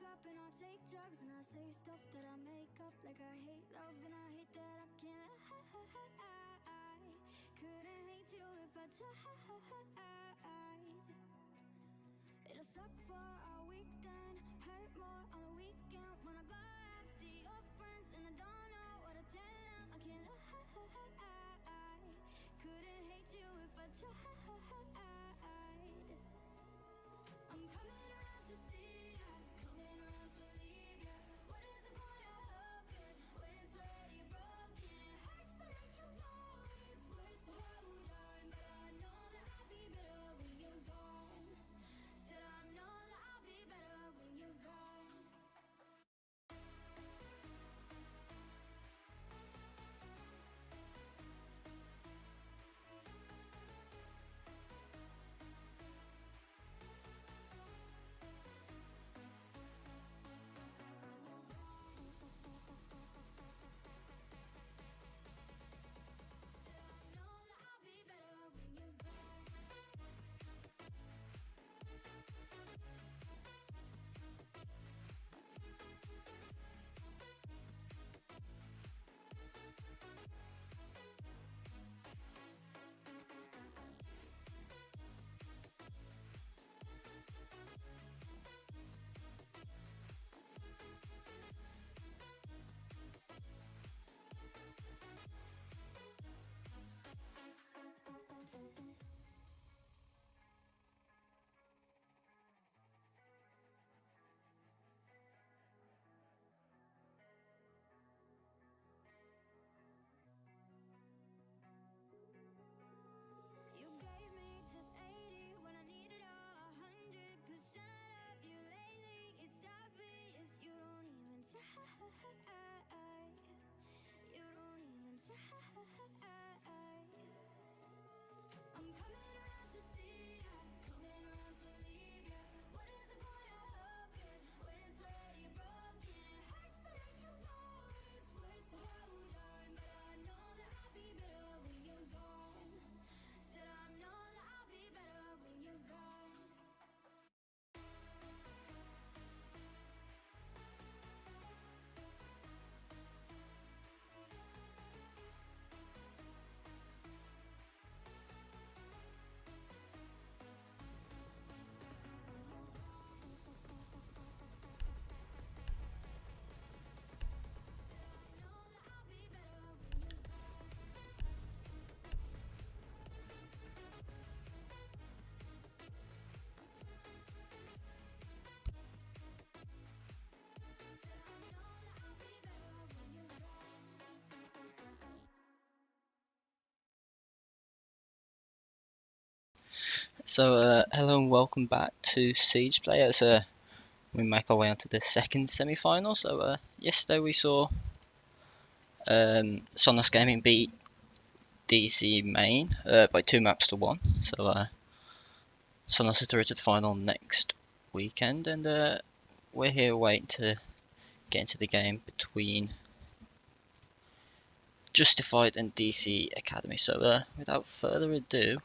wake up and I take drugs and I say stuff that I make up, like I hate love and I hate that I can't lie. Couldn't hate you if I tried. It'll suck for a weekend, hurt more on the weekend. When I go out, see your friends and I don't know what to tell them. I can't lie. Couldn't hate you if I tried. I'm coming around to see ya, coming around to leave ya. What is the point of hoping when it's already broken? It hurts to let you go, it's worse to hold on. But I know that I'll be better when you're gone. Said I know that I'll be better when you're gone. You gave me just 80 when I needed 100% of you lately. It's obvious you don't even try. You don't even try. I'm coming around to see ya, coming around to leave ya. What is the point of hoping when it's already broken? It hurts to let you go, it's worse to hold on. But I know that I'll be better when you're gone. Said I know that I'll be better when you're gone. So, hello and welcome back to SiegePlay as we make our way onto the second semi-final. So, yesterday we saw Sonos Gaming beat DC Main by 2 maps to 1. So, Sonos are through to the final next weekend, and we're here waiting to get into the game between Justified and DC Academy. So, without further ado,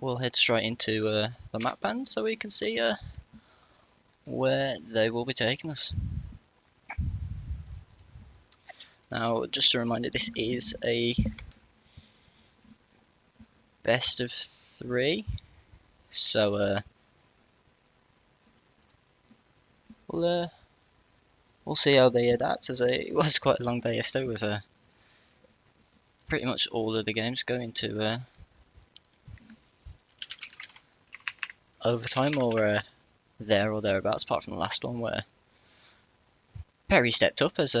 we'll head straight into the map band so we can see where they will be taking us. Now, just a reminder, this is a best of 3, so we'll see how they adapt, as it was quite a long day yesterday with pretty much all of the games going to overtime or there or thereabouts, apart from the last one where Perry stepped up, as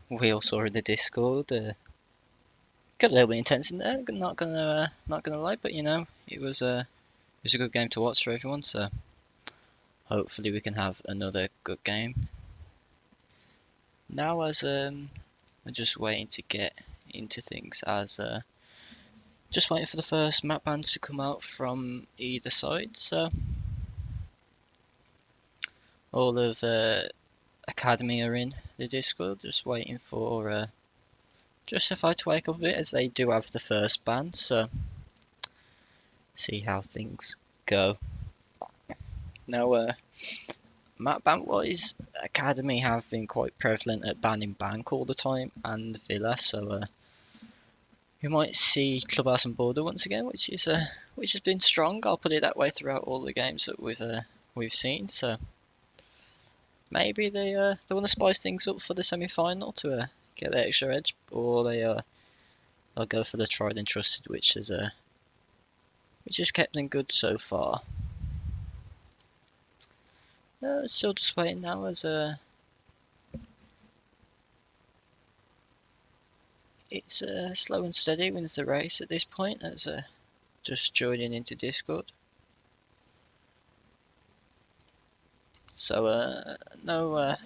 we all saw in the Discord. Got a little bit intense in there, not gonna lie, but you know, it was a good game to watch for everyone, so hopefully we can have another good game. Now, as we're just waiting to get into things, as just waiting for the first map bands to come out from either side. So all of Academy are in the Discord, just waiting for Justified to wake up a bit, as they do have the first ban. So see how things go. Now, map ban wise, Academy have been quite prevalent at banning Bank all the time and Villa, so we might see Clubhouse and Border once again, which has been strong. I'll put it that way throughout all the games that we've seen. So maybe they want to spice things up for the semi-final to get the extra edge, or they'll go for the tried and trusted, which has kept them good so far. Still just waiting now as it's slow and steady wins the race at this point, as just joining into Discord. So no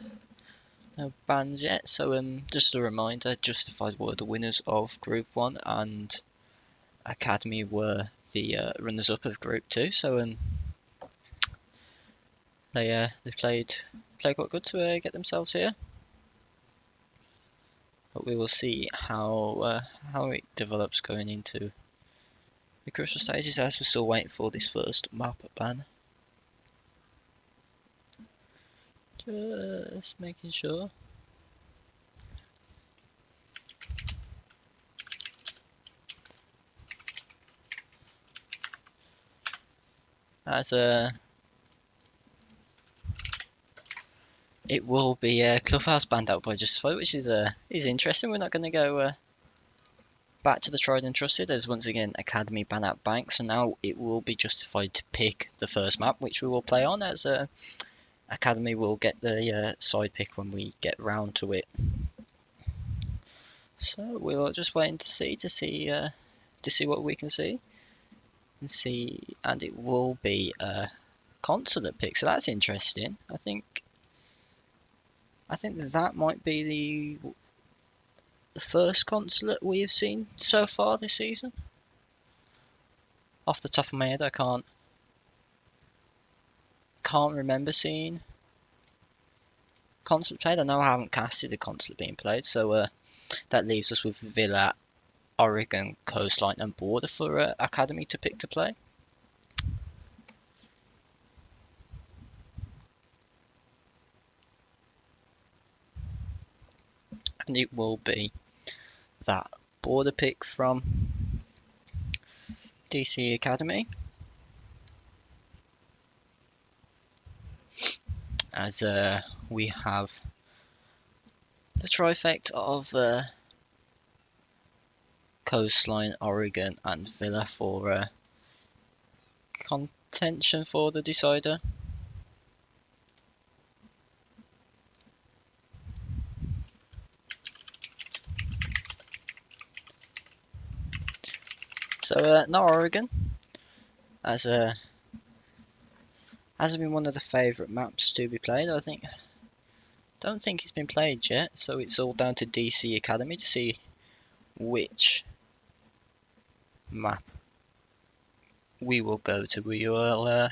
bans yet. So just a reminder, Justified were the winners of Group 1 and Academy were the runners-up of Group 2. So they played quite good to get themselves here. But we will see how it develops going into the crucial stages, as we're still waiting for this first map ban. Just making sure. As it will be Clubhouse banned out by Justified, which is interesting. We're not going to go back to the tried and trusted, as once again Academy ban out Bank, so now it will be Justified to pick the first map, which we will play on, as Academy will get the side pick when we get round to it. So we'll just wait to see what we can see, and it will be a consulate pick, so that's interesting. I think that might be the first consulate we have seen so far this season. Off the top of my head, I can't remember seeing consulate played. I know I haven't casted a consulate being played, so that leaves us with Villa, Oregon, Coastline and Border for Academy to pick to play. And it will be that Border pick from DC Academy, as we have the trifecta of Coastline, Oregon and Villa for contention for the decider. So no Oregon, as has been one of the favourite maps to be played. Don't think it's been played yet, so it's all down to DC Academy to see which map we will go to. We will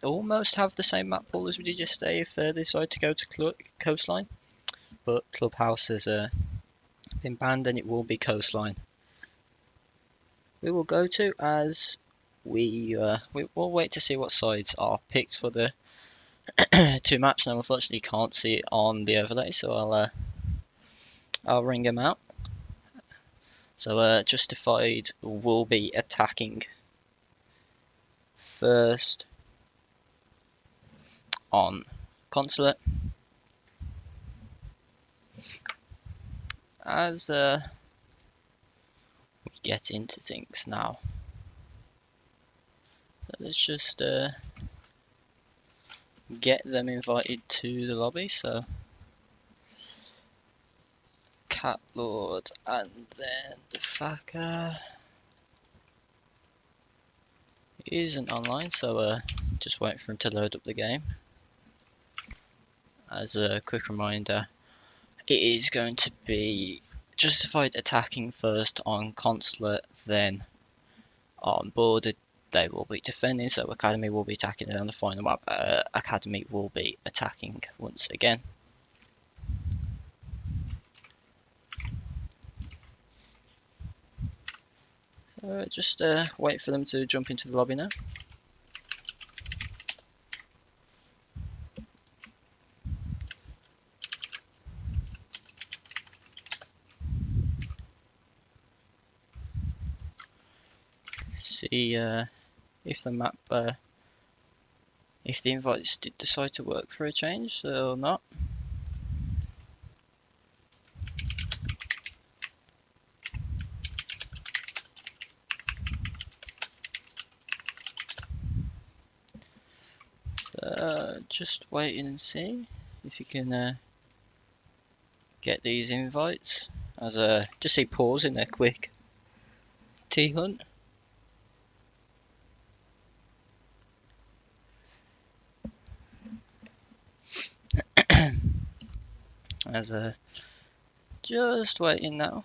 almost have the same map pool as we did yesterday if they decide to go to Coastline, but Clubhouse has been banned and it will be Coastline we will go to, as we will wait to see what sides are picked for the two maps. Now unfortunately can't see it on the overlay, so I'll ring them out. So Justified will be attacking first on Consulate, as we get into things now. So let's just get them invited to the lobby. So Cat Lord and then the Facker isn't online, so just wait for him to load up the game. As a quick reminder, it is going to be Justified attacking first on Consulate, then on Border they will be defending, so Academy will be attacking, and on the final map Academy will be attacking once again. So just wait for them to jump into the lobby now. see if the map, if the invites did decide to work for a change or not. Just waiting and see if you can get these invites. As just see pause in there quick. T Hunt. As just waiting now.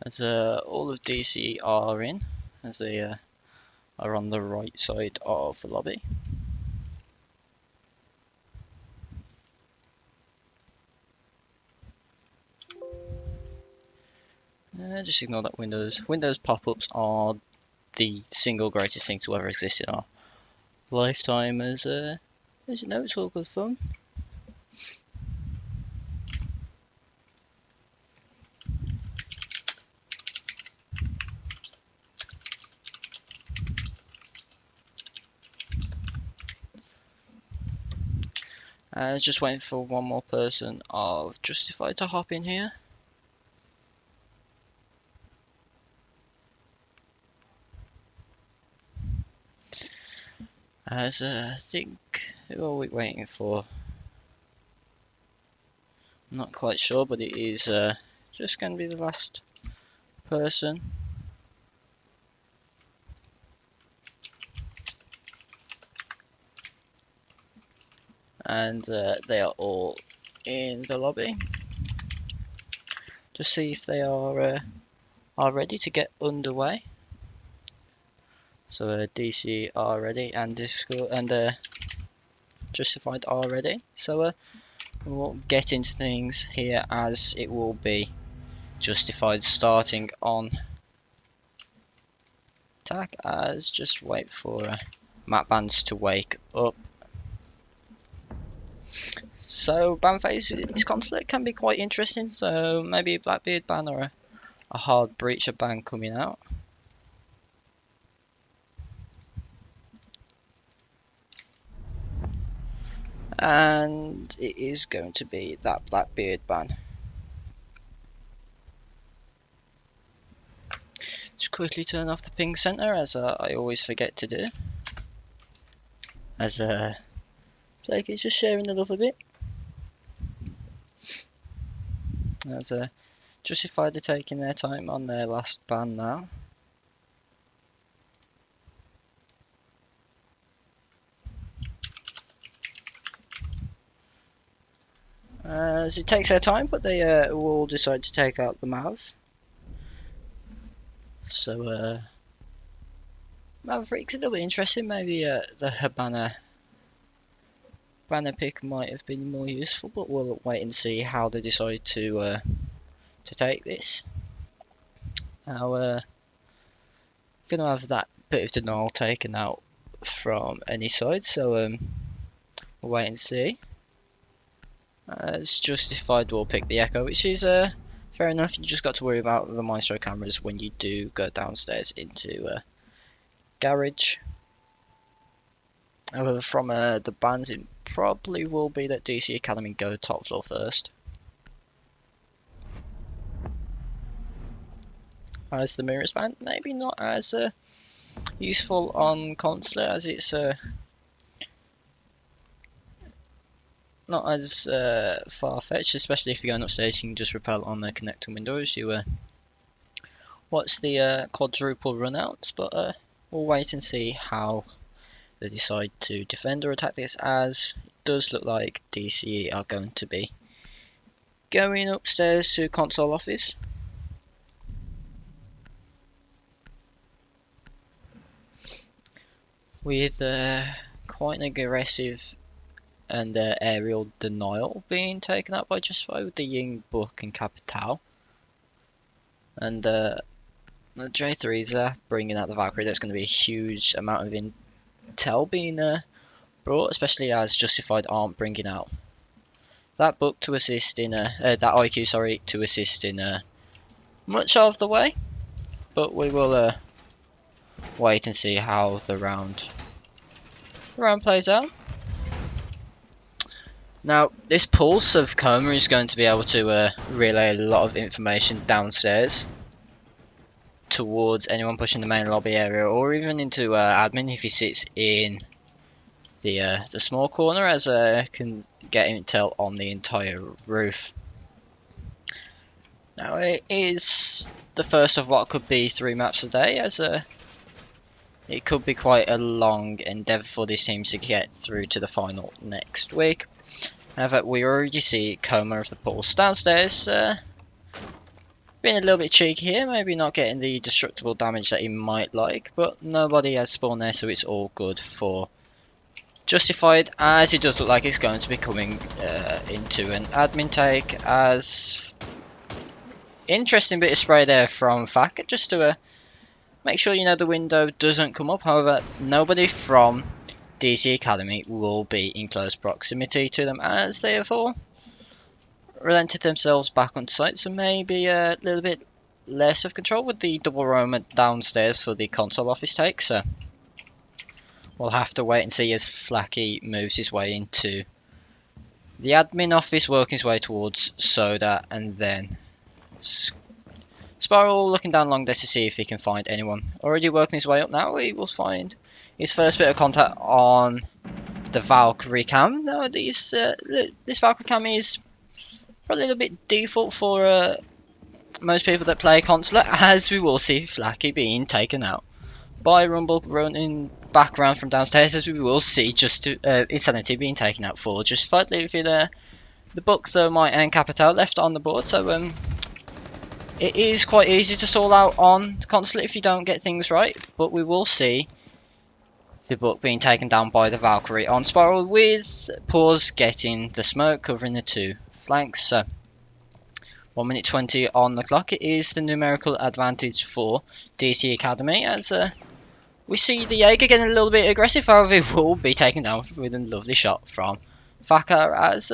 As all of DC are in, as they are on the right side of the lobby. Just ignore that Windows. Windows pop-ups are the single greatest thing to ever exist in our lifetime. As you know, it's all good fun. Just waiting for one more person of Justified to hop in here. As I think, who are we waiting for? I'm not quite sure, but it is just going to be the last person. And they are all in the lobby. Just see if they are ready to get underway. So DC are ready, and Discord and Justified are ready. So we'll get into things here, as it will be Justified starting on attack. As just wait for map bans to wake up. So ban phase, this conflict can be quite interesting. So maybe a Blackbeard ban or a hard breacher ban coming out. And it is going to be that Blackbeard ban. Just quickly turn off the ping center, as I always forget to do. As Blake is just sharing the love a bit. As Justified are taking their time on their last ban now. As it takes their time, but they will decide to take out the Mav. So Maverick's a little bit interesting. Maybe the Habana banner pick might have been more useful, but we'll wait and see how they decide to take this. Now gonna have that bit of denial taken out from any side, so we'll wait and see. As Justified will pick the Echo, which is fair enough. You just got to worry about the Maestro cameras when you do go downstairs into garage. However, from the bans, it probably will be that DC Academy go top floor first. As the Mirrors ban, maybe not as useful on console, as it's not as far-fetched, especially if you're going upstairs. You can just repel on the connecting windows. You watch the quadruple runouts, but we'll wait and see how they decide to defend or attack this, as it does look like DCE are going to be going upstairs to console office. With quite an aggressive and aerial denial being taken out by Justified with the Ying, Book and Capital. And the J3s are bringing out the Valkyrie. There's going to be a huge amount of intel being brought, especially as Justified aren't bringing out that book to assist in that IQ, sorry, to assist in much of the way. But we will wait and see how the round plays out. Now, this pulse of Coma is going to be able to relay a lot of information downstairs towards anyone pushing the main lobby area, or even into admin if he sits in the small corner, as can get intel on the entire roof. Now, it is the first of what could be 3 maps a day, as it could be quite a long endeavour for these teams to get through to the final next week. However, we already see Coma of the Pulse downstairs being a little bit cheeky here, maybe not getting the destructible damage that he might like, but nobody has spawned there, so it's all good for Justified, as it does look like it's going to be coming into an admin take. As interesting bit of spray there from Fak, just to make sure you know the window doesn't come up. However, nobody from DC Academy will be in close proximity to them, as they have all relented themselves back onto site, so maybe a little bit less of control with the double roamer downstairs for the console office take. So we'll have to wait and see as Flacky moves his way into the admin office, working his way towards Soda, and then Spiral looking down long desk to see if he can find anyone. Already working his way up now, he will find his first bit of contact on the Valkyrie cam. Now this Valkyrie cam is probably a little bit default for most people that play console, as we will see Flacky being taken out by Rumble running back around from downstairs, as we will see just Insanity being taken out for Justified, leaving the Book, Thermite and Capital left on the board. So it is quite easy to stall out on console if you don't get things right, but we will see the Book being taken down by the Valkyrie on Spiral, with Pause getting the smoke covering the 2 flanks. So 1 minute 20 on the clock. It is the numerical advantage for DC Academy, as we see the Jaeger getting a little bit aggressive. However, it will be taken down with a lovely shot from Faka, as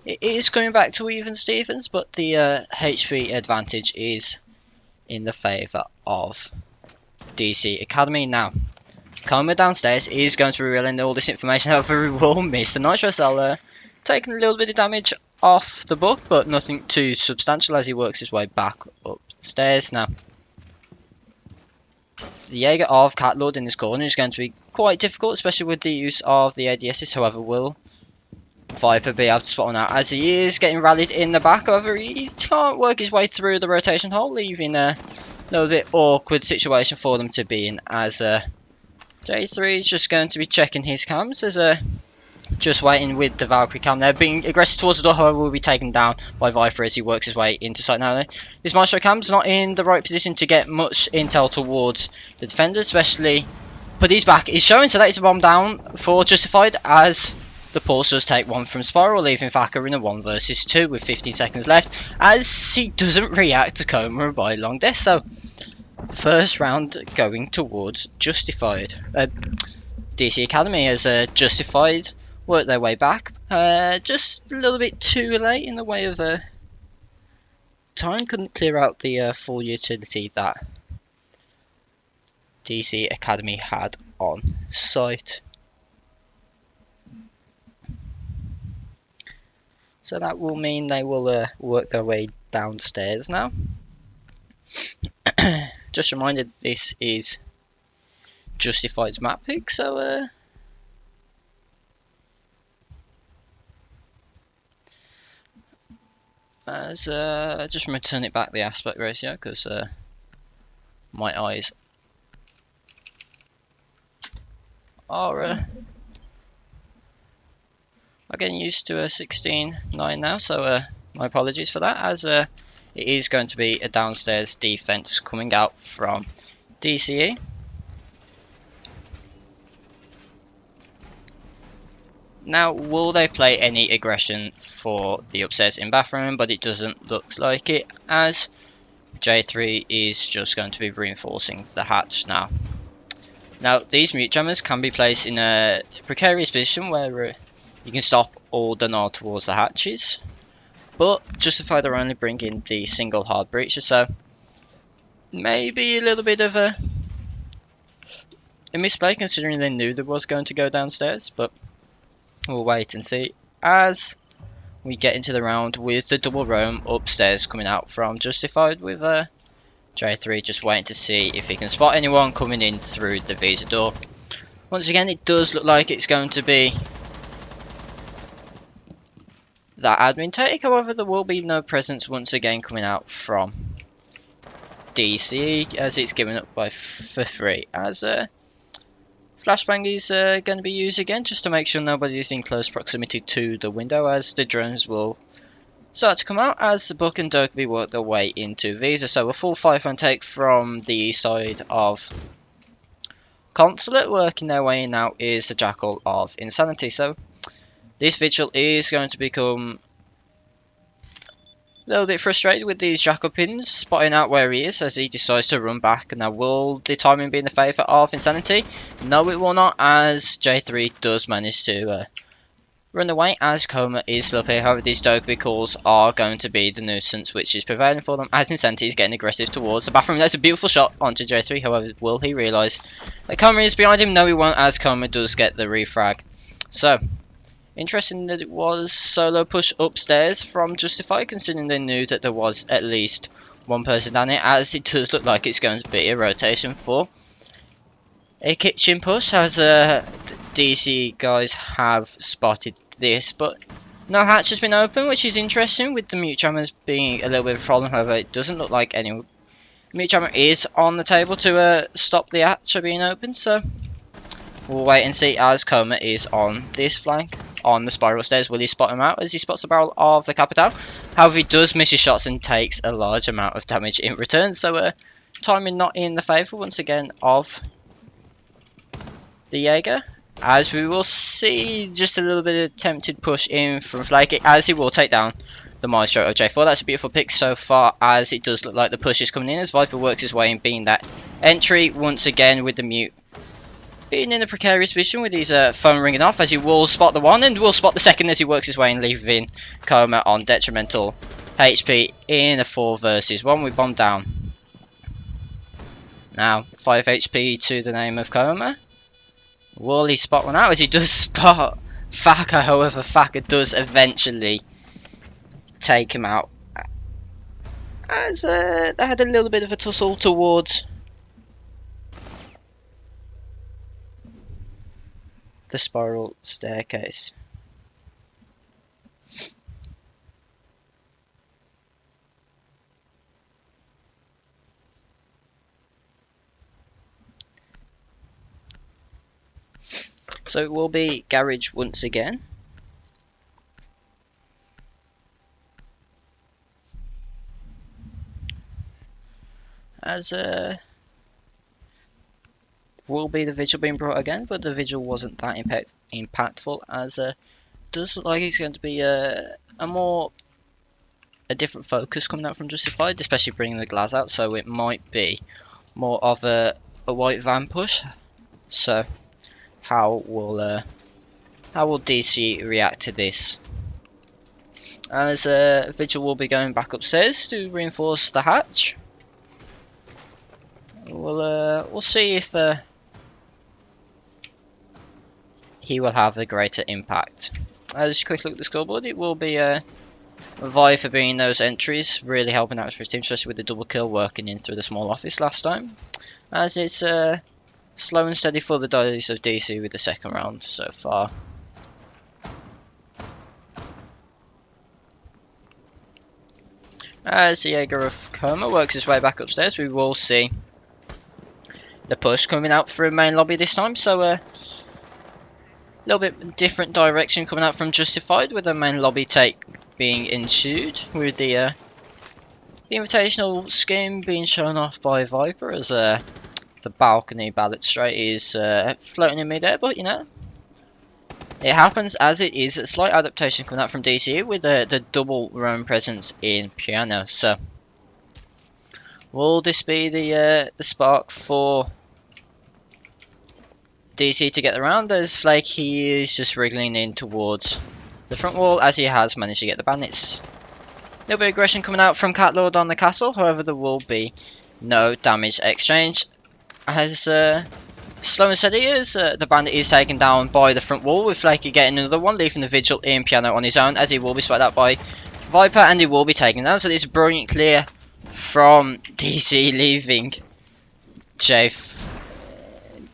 it is coming back to even Stevens, but the HP advantage is in the favour of DC Academy. Now, Coma downstairs is going to be revealing all this information. However, we will miss the Nitro Cell, taking a little bit of damage off the Book, but nothing too substantial as he works his way back upstairs. Now, the Jaeger of Catlord in this corner is going to be quite difficult, especially with the use of the ADSs. However, will Viper be able to spot on out, as he is getting rallied in the back? However, he can't work his way through the rotation hole, leaving a little bit awkward situation for them to be in, as J3 is just going to be checking his cams, as just waiting with the Valkyrie cam there, being aggressive towards the door. However, will be taken down by Viper as he works his way into sight. Now, this Maestro cam's not in the right position to get much intel towards the defender, especially, but his back is showing, so that is a bomb down for Justified, as the Pulse does take one from Spiral, leaving Faka in a 1 versus 2 with 15 seconds left, as he doesn't react to Coma by long death. So first round going towards Justified. DC Academy, as Justified work their way back, just a little bit too late in the way of time, couldn't clear out the full utility that DC Academy had on site. So that will mean they will work their way downstairs now. Just reminded, this is Justified's map pick, so as just return it back the aspect ratio, because my eyes are getting used to a 16:9 now, so my apologies for that, as it is going to be a downstairs defense coming out from DCE. Now, will they play any aggression for the upstairs in bathroom? But it doesn't look like it, as J3 is just going to be reinforcing the hatch now. Now, these mute jammers can be placed in a precarious position where you can stop all the nod towards the hatches, but Justified are only bringing the single hard breacher, so maybe a little bit of a misplay considering they knew there was going to go downstairs, but we'll wait and see as we get into the round with the double roam upstairs coming out from Justified, with J3 just waiting to see if he can spot anyone coming in through the visa door. Once again, it does look like it's going to be that admin take, however there will be no presence once again coming out from DC, as it's given up for free, as flashbang is going to be used again just to make sure nobody is in close proximity to the window, as the drones will start to come out as the Buck and Dokeby work their way into Visa. So a full 5-man take from the side of Consulate. Working their way in now is the Jackal of Insanity. So this Vigil is going to become a little bit frustrated with these Jackal pins, spotting out where he is as he decides to run back. Now, will the timing be in the favour of Insanity? No, it will not, as J3 does manage to run away as Coma is still up here. However, these Dokeby calls are going to be the nuisance which is prevailing for them, as Insanity is getting aggressive towards the bathroom. That's a beautiful shot onto J3, however, will he realise that Coma is behind him? No, he won't, as Coma does get the refrag. So, interesting that it was solo push upstairs from Justify, considering they knew that there was at least one person down here, as it does look like it's going to be a rotation for a kitchen push, as DC guys have spotted this, but no hatch has been open, which is interesting, with the mute jammers being a little bit of a problem. However, it doesn't look like any mute jammer is on the table to stop the hatch being opened, so we'll wait and see as Coma is on this flank on the spiral stairs. Will he spot him out as he spots the barrel of the Capital? However, he does miss his shots and takes a large amount of damage in return, so timing not in the favour once again of the Jaeger, as we will see just a little bit of attempted push in from Flaky, as he will take down the Maestro of J4. That's a beautiful pick so far, as it does look like the push is coming in as Viper works his way in, being that entry once again, with the mute being in a precarious position with his phone ringing off, as he will spot the one and will spot the second as he works his way in, leaving Coma on detrimental HP in a 4 versus 1 with bomb down. Now 5 HP to the name of Coma. Will he spot one out? As he does spot Faka, however Faka does eventually take him out, as they had a little bit of a tussle towards the spiral staircase. So it will be Garage once again. As will be the Vigil being brought again, but the Vigil wasn't that impactful, as does look like it's going to be a different focus coming out from Justified, especially bringing the glass out, so it might be more of a white van push. So how will DC react to this? As Vigil will be going back upstairs to reinforce the hatch. We'll see if he will have a greater impact. Just a quick look at the scoreboard. It will be Viper being those entries, really helping out for his team, especially with the double kill working in through the small office last time. As it's slow and steady for the dice of DC with the second round so far. As the Jaeger of Coma works his way back upstairs, we will see the push coming out through main lobby this time, so a little bit different direction coming out from Justified, with the main lobby take being ensued, with the invitational scheme being shown off by Viper, as the balcony balustrade is floating in midair, but you know, It happens as it is a slight adaptation coming out from DC with the double roam presence in piano. So will this be the spark for DC to get around, as Flaky is just wriggling in towards the front wall as he has managed to get the bandits. A little bit of aggression coming out from Catlord on the castle, however there will be no damage exchange. As slow and steady is, the bandit is taken down by the front wall, with Flaky getting another one, leaving the Vigil in piano on his own, as he will be spotted out by Viper and he will be taken down. So this is brilliant clear from DC, leaving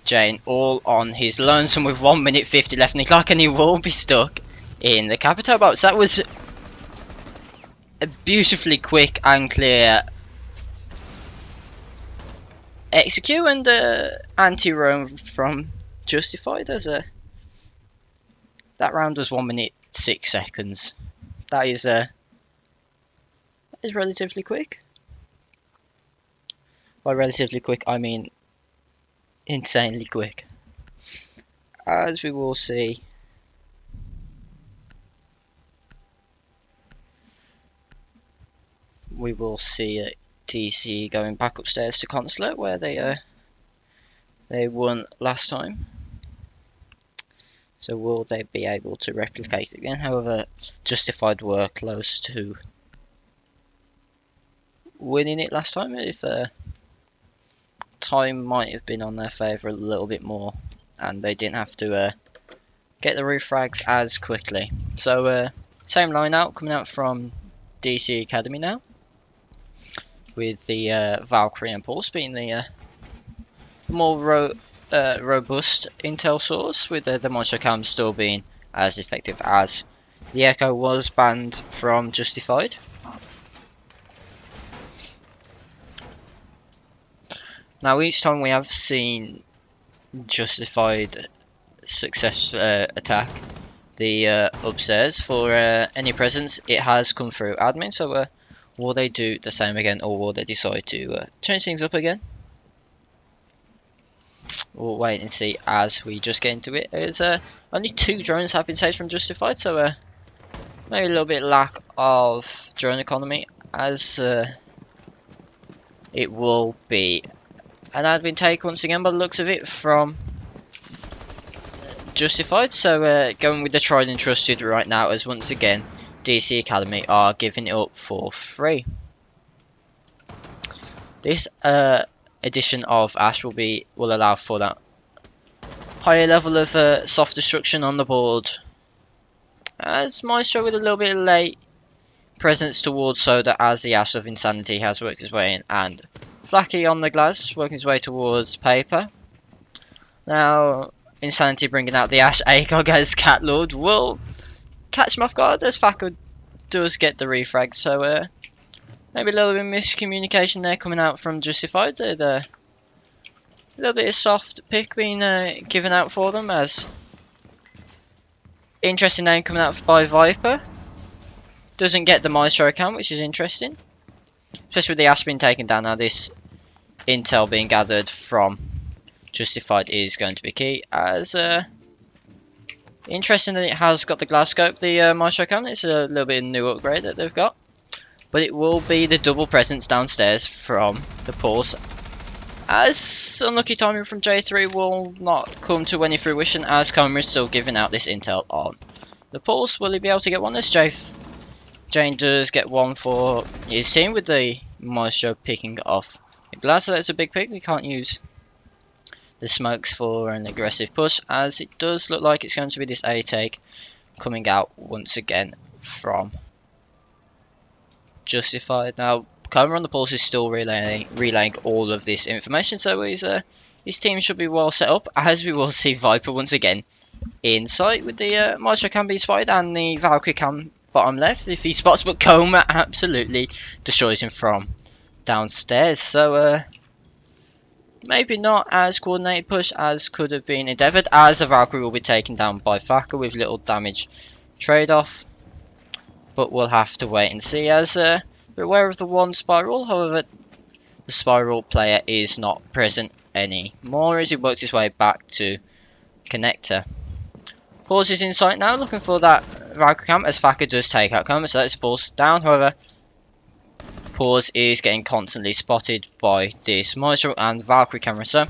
Jane all on his lonesome with 1 minute 50 left in the clock, and he will be stuck in the Capito box. That was a beautifully quick and clear execute and anti-roam from Justified, as that round was 1 minute 6 seconds. That is relatively quick. By relatively quick I mean insanely quick, as we will see. We will see TC going back upstairs to Consulate, where they won last time. So will they be able to replicate it again? However, Justified were close to winning it last time. If time might have been on their favour a little bit more, and they didn't have to get the refrags as quickly. So same line out coming out from DC Academy now, with the Valkyrie and Pulse being the more robust intel source, with the Monster Cam still being as effective as the Echo was banned from Justified. Now each time we have seen Justified success attack the upstairs for any presence, it has come through admin. So will they do the same again, or will they decide to change things up again? We'll wait and see as we just get into it. There's only 2 drones have been saved from Justified, so maybe a little bit lack of drone economy, as it will be an admin take once again by the looks of it from Justified. So going with the tried and trusted right now, as once again DC Academy are giving it up for free. This edition of Ash will allow for that higher level of soft destruction on the board, as Maestro with a little bit late presence towards Soda, as the Ash of Insanity has worked his way in, and Flaky on the glass working his way towards Paper. Now Insanity bringing out the Ash ACOG, as Catlord will catch him off guard, as Flaky does get the refrag. So maybe a little bit of miscommunication there coming out from Justified. A little bit of soft pick being given out for them, as interesting name coming out by Viper. Doesn't get the Maestro account, which is interesting, especially with the Ash being taken down. Now this intel being gathered from Justified is going to be key, as interesting that it has got the glass scope, the Maestro account. It's a little bit of a new upgrade that they've got. But it will be the double presence downstairs from the Pulse, as unlucky timing from J3 will not come to any fruition, as Coma is still giving out this intel on the Pulse. Will he be able to get one? This Jane does get one for his team, with the Maestro picking off the glass. So that's a big pick. We can't use the smokes for an aggressive push, as it does look like it's going to be this A take coming out once again from Justified. Now Coma on the Pulse is still relaying all of this information, so his team should be well set up, as we will see Viper once again in sight, with the Maestro can be spotted and the Valkyrie can bottom left if he spots, but Coma absolutely destroys him from downstairs. So maybe not as coordinated push as could have been endeavoured, as the Valkyrie will be taken down by Faka with little damage trade-off. But we'll have to wait and see, as we're aware of the one spiral. However, the spiral player is not present anymore, as he works his way back to Connector. Pause is in sight now, looking for that Valkyrie camp as Faka does take out Coma, so that's Pause down. However, Pause is getting constantly spotted by this Maestro and Valkyrie camera. So,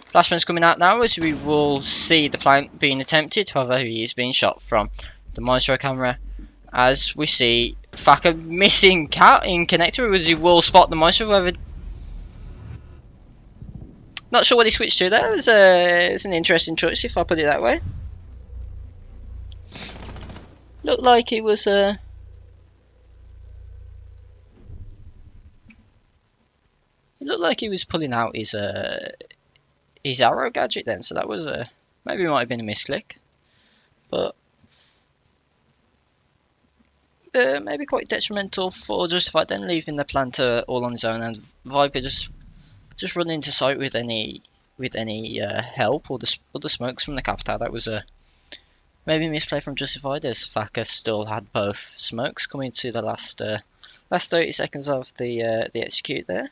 Flashman's coming out now as we will see the plant being attempted. However, he is being shot from the Maestro camera. As we see Faka missing Cat in connector as he will spot the Maestro. However, not sure what he switched to there. It's an interesting choice if I put it that way. Looked like he was It looked like he was pulling out his arrow gadget then, so that was maybe it might have been a misclick, but maybe quite detrimental for Justified then, leaving the planter all on his own and Viper just running into sight with any help or the smokes from the Capital. That was a maybe misplay from Justified as Faka still had both smokes coming to the last 30 seconds of the execute there.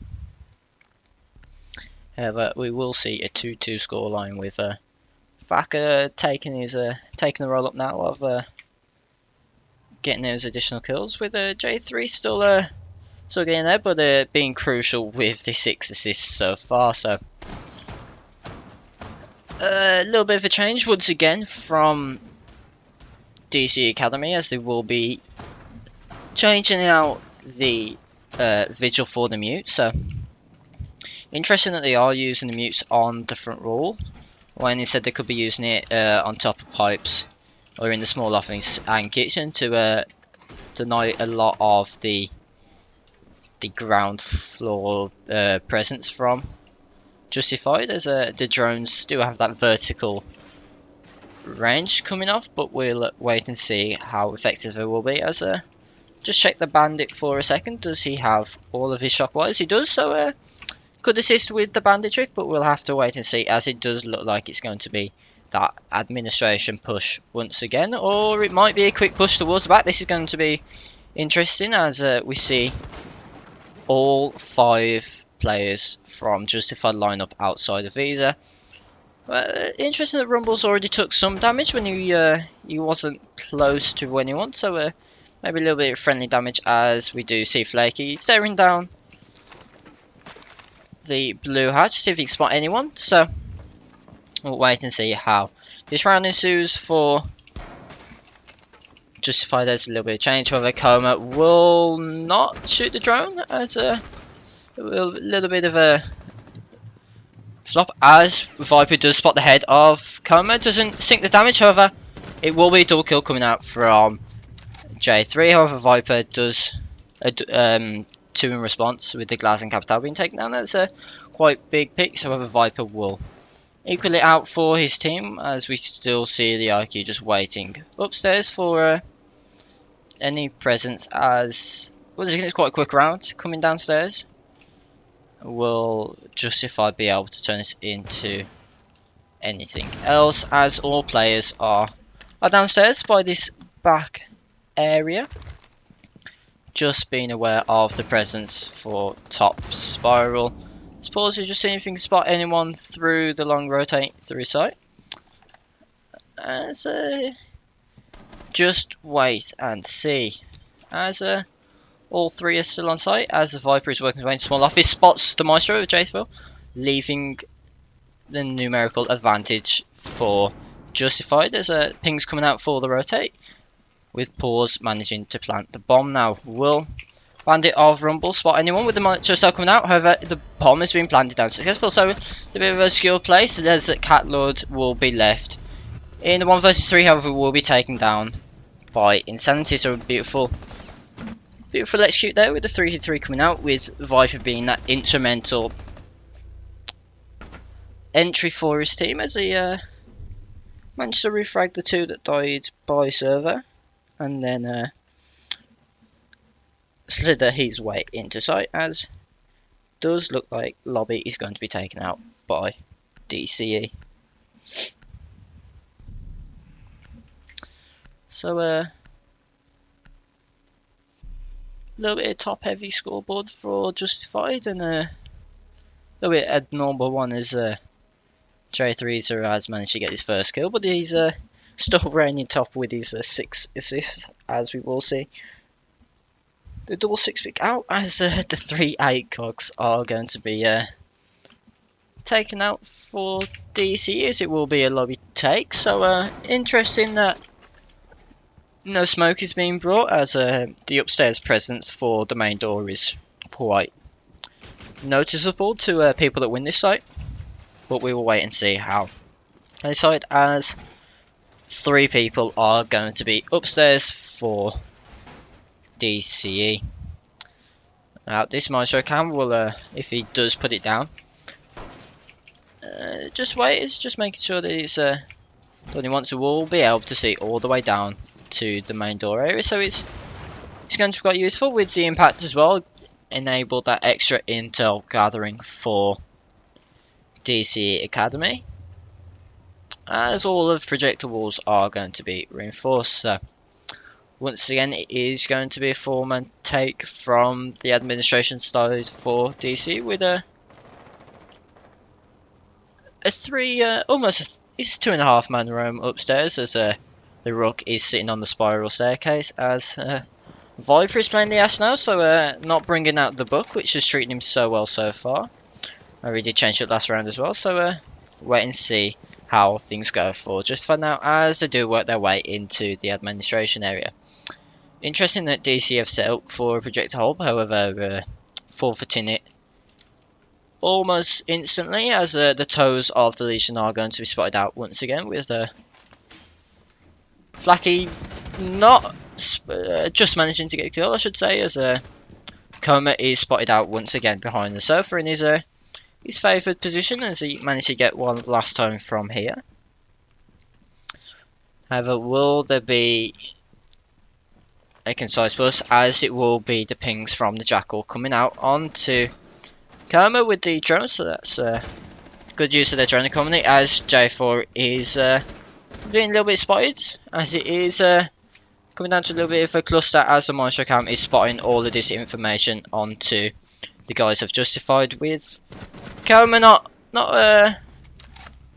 But we will see a 2-2 scoreline with Faka taking the roll up now of getting those additional kills, with J3 still getting there, but being crucial with the 6 assists so far. So a little bit of a change once again from DC Academy, as they will be changing out the vigil for the mute. So interesting that they are using the mutes on the front wall, when instead they could be using it on top of pipes or in the small office and kitchen to deny a lot of the ground floor presence from Justified, as the drones do have that vertical range coming off, but we'll wait and see how effective it will be. As just check the bandit for a second. Does he have all of his shockwires? He does, so could assist with the bandit trick, but we'll have to wait and see, as it does look like it's going to be that administration push once again, or it might be a quick push towards the back. This is going to be interesting, as we see all 5 players from Justified line up outside of Visa. Interesting that Rumble's already took some damage when he wasn't close to anyone, so maybe a little bit of friendly damage, as we do see Flaky staring down the blue hatch to see if he can spot anyone. So we'll wait and see how this round ensues for Justified. There's a little bit of change. However, Coma will not shoot the drone, as a little bit of a flop, as Viper does spot the head of Coma. Doesn't sink the damage, however it will be a double kill coming out from J3. However, Viper does 2 in response, with the Glass and Capital being taken down. That's a quite big pick. However, Viper will equal it out for his team, as we still see the IQ just waiting upstairs for any presence, as it's quite a quick round coming downstairs. Will Justified be able to turn this into anything else, as all players are downstairs by this back area, just being aware of the presence for top spiral. Let's pause to just see if we can spot anyone through the long rotate through sight. As just wait and see, as all 3 are still on site, as the Viper is working away in small office, spots the Maestro of J4, leaving the numerical advantage for Justified, as ping's coming out for the rotate, with Pause managing to plant the bomb now. Will Bandit of Rumble spot anyone with the Maestro cell coming out? However, the bomb has been planted down successful, so a bit of a skill play. So there's that Cat Lord will be left in the 1 versus 3, however will be taken down by Insanity. So beautiful execute there, with the 3-3 coming out, with Viper being that instrumental entry for his team, as he managed to refrag the 2 that died by server, and then slither his way into sight, as does look like Lobby is going to be taken out by DCE. So a little bit of top heavy scoreboard for Justified, and a little bit abnormal one as J3 has managed to get his first kill, but he's still reigning top with his 6 assists, as we will see. The double 6-pick out, as the 3-8 cogs are going to be taken out for DC, as it will be a lobby take. So interesting that no smoke is being brought, as the upstairs presence for the main door is quite noticeable to people that win this site. But we will wait and see how they decide, as 3 people are going to be upstairs for DCE. Now this Maestro cam will, if he does put it down, just wait, it's just making sure that it's done once. We will be able to see all the way down to the main door area, so it's going to be quite useful with the impact as well. Enable that extra intel gathering for DCE Academy, as all of projectile walls are going to be reinforced. So once again, it is going to be a 4-man take from the administration side for DC, with a 3, almost it's 2.5-man roam upstairs, as the Rook is sitting on the spiral staircase, as Viper is playing the Ash now, so not bringing out the Book, which is treating him so well so far. I really did change it last round as well, so wait and see how things go for just for now, as they do work their way into the administration area. Interesting that DC have set up for a projectile, however, forfeiting it almost instantly, as the toes of the Legion are going to be spotted out once again, with Flacky not just managing to get a kill, I should say, as Coma is spotted out once again behind the sofa in his favoured position, as he managed to get one last time from here. However, will there be a concise push, as it will be the pings from the Jackal coming out onto Coma with the drone, so that's good use of their drone economy, as J4 is being a little bit spotted, as it is coming down to a little bit of a cluster, as the Maestro Cam is spotting all of this information onto the guys have Justified, with Coma not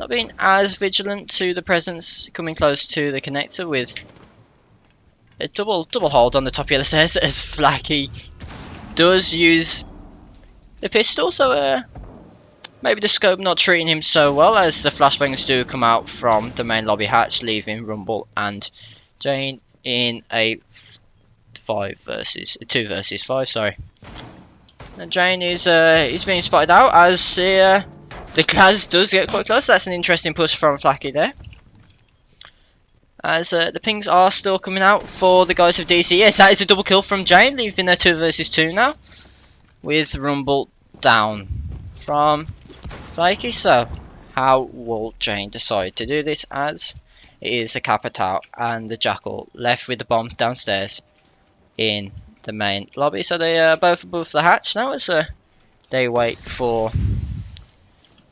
being as vigilant to the presence coming close to the connector, with a double hold on the top of the stairs, as Flacky does use the pistol, so maybe the scope not treating him so well, as the flashbangs do come out from the main lobby hatch, leaving Rumble and Jane in a 2 versus 5. Sorry. And Jane is being spotted out, as the Glaz does get quite close. That's an interesting push from Flacky there, as the pings are still coming out for the guys of DC. Yes, that is a double kill from Jane, leaving a 2 versus 2 now, with Rumble down from Flaky. So how will Jane decide to do this, as it is the Capital and the Jackal left with the bomb downstairs in the main lobby? So they are both above the hatch now, as they wait for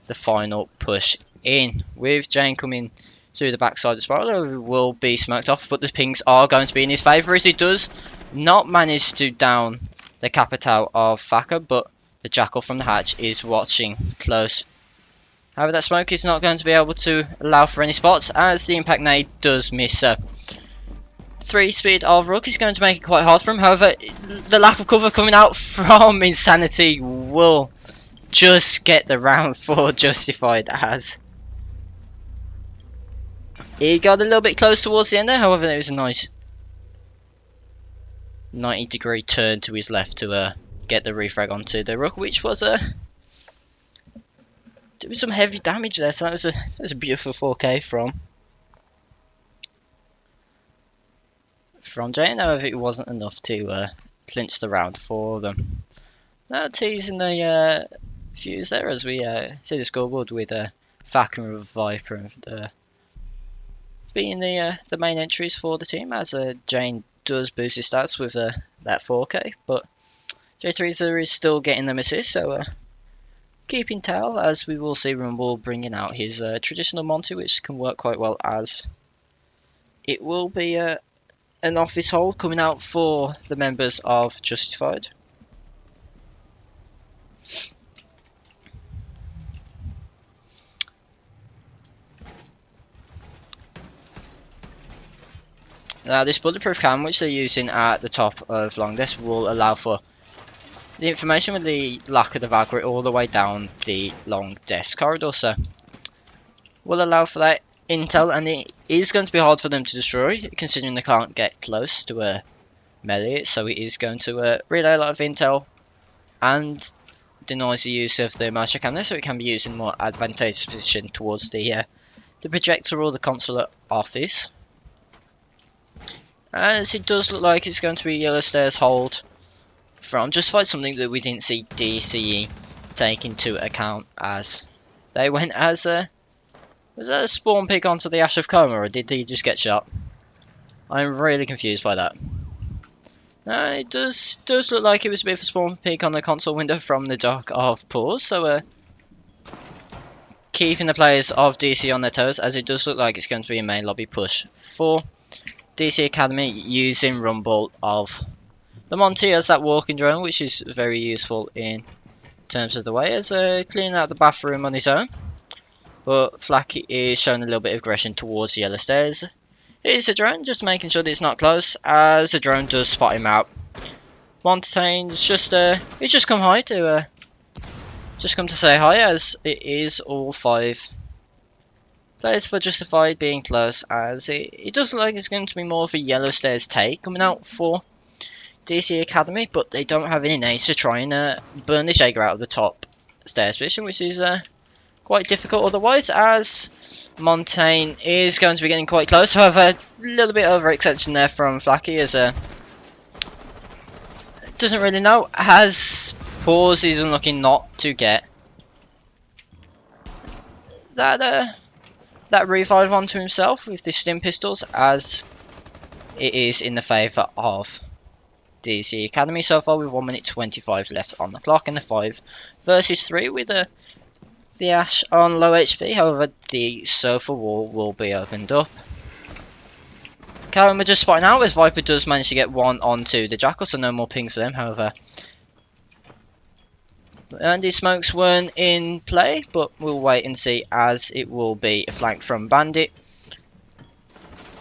the final push in, with Jane coming through the backside as well. He will be smoked off, but the pings are going to be in his favour, as he does not manage to down the Capital of Faka, but the Jackal from the hatch is watching close. However, that smoke is not going to be able to allow for any spots, as the impact nade does miss. 3 speed of Rook is going to make it quite hard for him. However, the lack of cover coming out from Insanity will just get the round for Justified, as he got a little bit close towards the end there. However, there was a nice 90-degree turn to his left to get the refrag onto the Rook, which was doing some heavy damage there. So that was a beautiful 4K from Jane. However, it wasn't enough to clinch the round for them. Now teasing the fuse there, as we see the scoreboard with Fak and Viper and being the main entries for the team, as Jane does boost his stats with that 4K, but J3 is still getting them assists, so keeping tally, as we will see Rumble bringing out his traditional Monty, which can work quite well, as it will be an office hold coming out for the members of Justified. Now this bulletproof cam which they're using at the top of long desk will allow for the information with the lack of the Valkyrie all the way down the long desk corridor, so will allow for that intel, and it is going to be hard for them to destroy considering they can't get close to a melee, so it is going to relay a lot of intel and denies the use of the motion cannon, so it can be used in a more advantageous position towards the projector or the consulate office. As it does look like it's going to be Yellow Stairs hold from Justified, something that we didn't see DCE take into account, as they went as was that a spawn pick onto the Ash of Coma, or did he just get shot? I'm really confused by that. It does look like it was a bit of a spawn peek on the console window from the Dock of Pause, so keeping the players of DC on their toes, as it does look like it's going to be a main lobby push for DC Academy using Rumble of the Monty as that walking drone, which is very useful in terms of the way as cleaning out the bathroom on his own. But Flacky is showing a little bit of aggression towards the Yellow Stairs. It is a drone, just making sure that it's not close, as the drone does spot him out. Montaigne's just he's just come hi to just come to say hi, as it is all 5 players for Justified being close, as it does look like it's going to be more of a Yellow Stairs take coming out for DC Academy, but they don't have any nades to try and burn the Jaeger out of the top stairs position, which is quite difficult otherwise, as Montaigne is going to be getting quite close. However, a little bit overextension there from Flacky, as doesn't really know, as Pause is unlucky not to get that revive onto himself with the stim pistols, as it is in the favour of DC Academy so far, with 1 minute 25 left on the clock in the 5 versus 3 with the Ash on low HP. However, the sofa wall will be opened up. Coma just spotting out as Viper does manage to get one onto the Jackal, so no more pings for them. However, Andy Smokes weren't in play, but we'll wait and see, as it will be a flank from Bandit.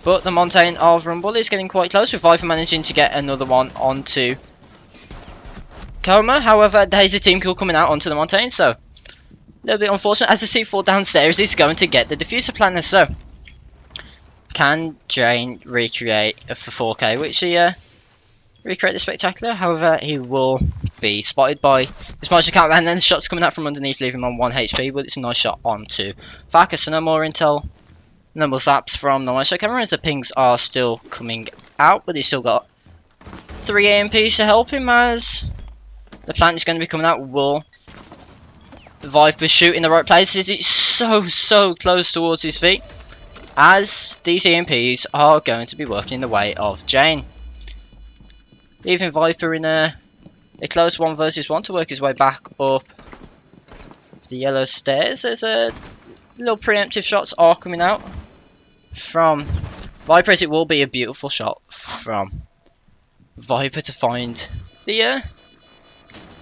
But the Montaigne of Rumble is getting quite close, with Viper managing to get another one onto Coma. However, there's a team kill coming out onto the Montaigne, so a little bit unfortunate, as the C4 downstairs is going to get the diffuser planner. So can Jane recreate for 4K, which he recreate the spectacular? However, he will be spotted by this Martian camp, and then the shots coming out from underneath, leaving him on 1 HP, but it's a nice shot onto Faka. So no more intel, no more zaps from the Martian camera, as the pings are still coming out, but he's still got 3 AMPs to help him, as the plant is going to be coming out. Will Viper shoot in the right places? It's so close towards his feet, as these EMPs are going to be working in the way of Jane, leaving Viper in a close 1 versus 1 to work his way back up the Yellow Stairs. There's a little preemptive shots are coming out from Viper, as it will be a beautiful shot from Viper to find the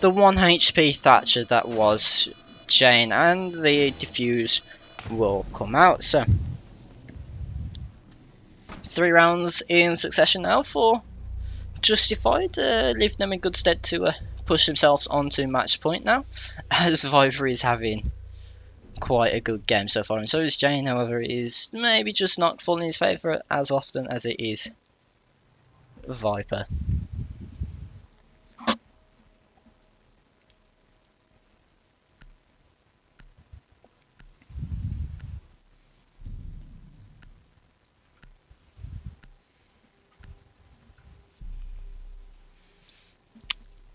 1 HP Thatcher that was Jane, and the defuse will come out. So 3 rounds in succession now for Justified, leaving them in good stead to push themselves onto match point now, as Viper is having quite a good game so far, and so is Jane. However, it is maybe just not falling in his favour as often as it is Viper.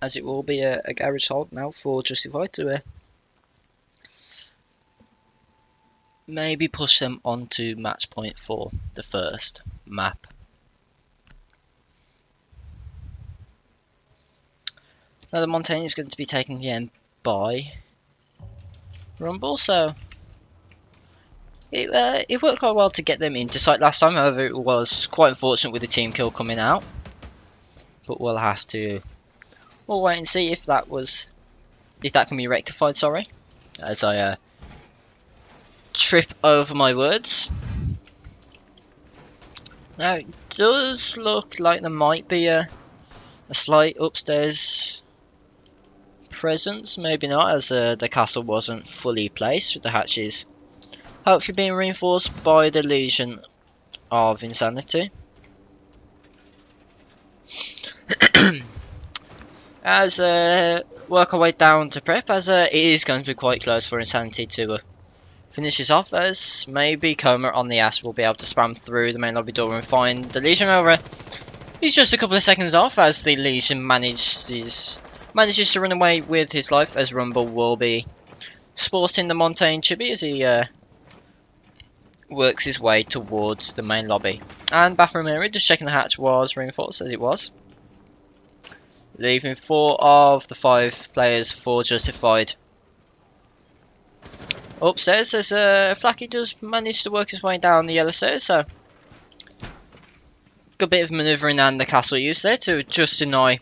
As it will be a garage hold now for Justified to maybe push them onto match point for the first map. Now the Montaigne is going to be taken again by Rumble, so it worked quite well to get them into sight last time. However, it was quite unfortunate with the team kill coming out, but we'll wait and see if that can be rectified. Sorry, as I trip over my words. Now it does look like there might be a slight upstairs presence, maybe not, as the castle wasn't fully placed with the hatches hopefully being reinforced by the Legion of Insanity. As work our way down to prep, as it is going to be quite close for Insanity to finish this off, as maybe Coma on the Ash will be able to spam through the main lobby door and find the Legion. However, he's just a couple of seconds off as the Legion manages to run away with his life, as Rumble will be sporting the Montaigne chibi as he works his way towards the main lobby. And bathroom area, just checking the hatch was reinforced, as it was, leaving 4 of the 5 players for Justified. Upstairs, as Flacky does manage to work his way down the yellow stairs, so good bit of manoeuvring and the castle use there to just deny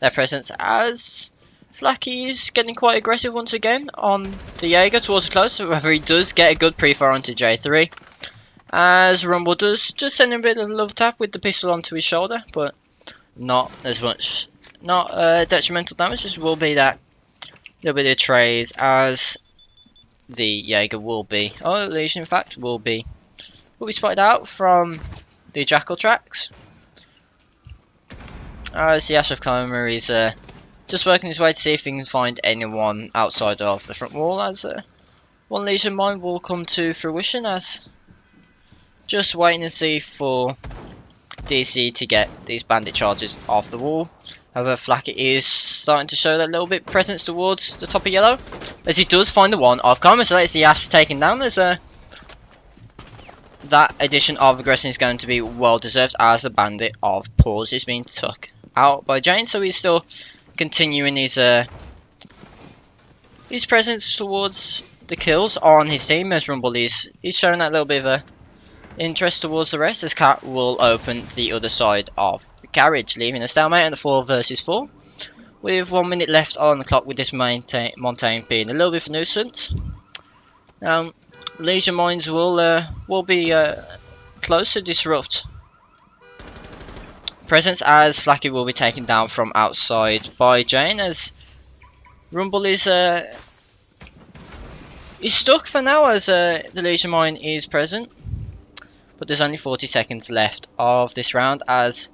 their presence, as Flacky is getting quite aggressive once again on the Jaeger towards the close. However, he does get a good pre-fire onto J3, as Rumble does just send him a bit of a love tap with the pistol onto his shoulder, but not as much, not detrimental damage, as will be that little bit of trade, as the Jaeger will be, or Legion in fact, will be spotted out from the Jackal tracks. As the Ash of Coma is just working his way to see if he can find anyone outside of the front wall, as one Legion mine will come to fruition, as just waiting to see for DC to get these bandit charges off the wall. However, Flacky is starting to show that little bit presence towards the top of yellow, as he does find the one of Coma, so that's the Ash taken down. There's that addition of aggression is going to be well deserved, as the bandit of Pause is being took out by Jane, so he's still continuing his presence towards the kills on his team, as Rumble is showing that little bit of a interest towards the rest, as Cat will open the other side of the carriage, leaving a stalemate in the 4 versus 4 with 1 minute left on the clock, with this Montaigne being a little bit of a nuisance. Legion mines will be close to disrupt presence, as Flacky will be taken down from outside by Jane, as Rumble is stuck for now, as the Legion mine is present. But there's only 40 seconds left of this round, as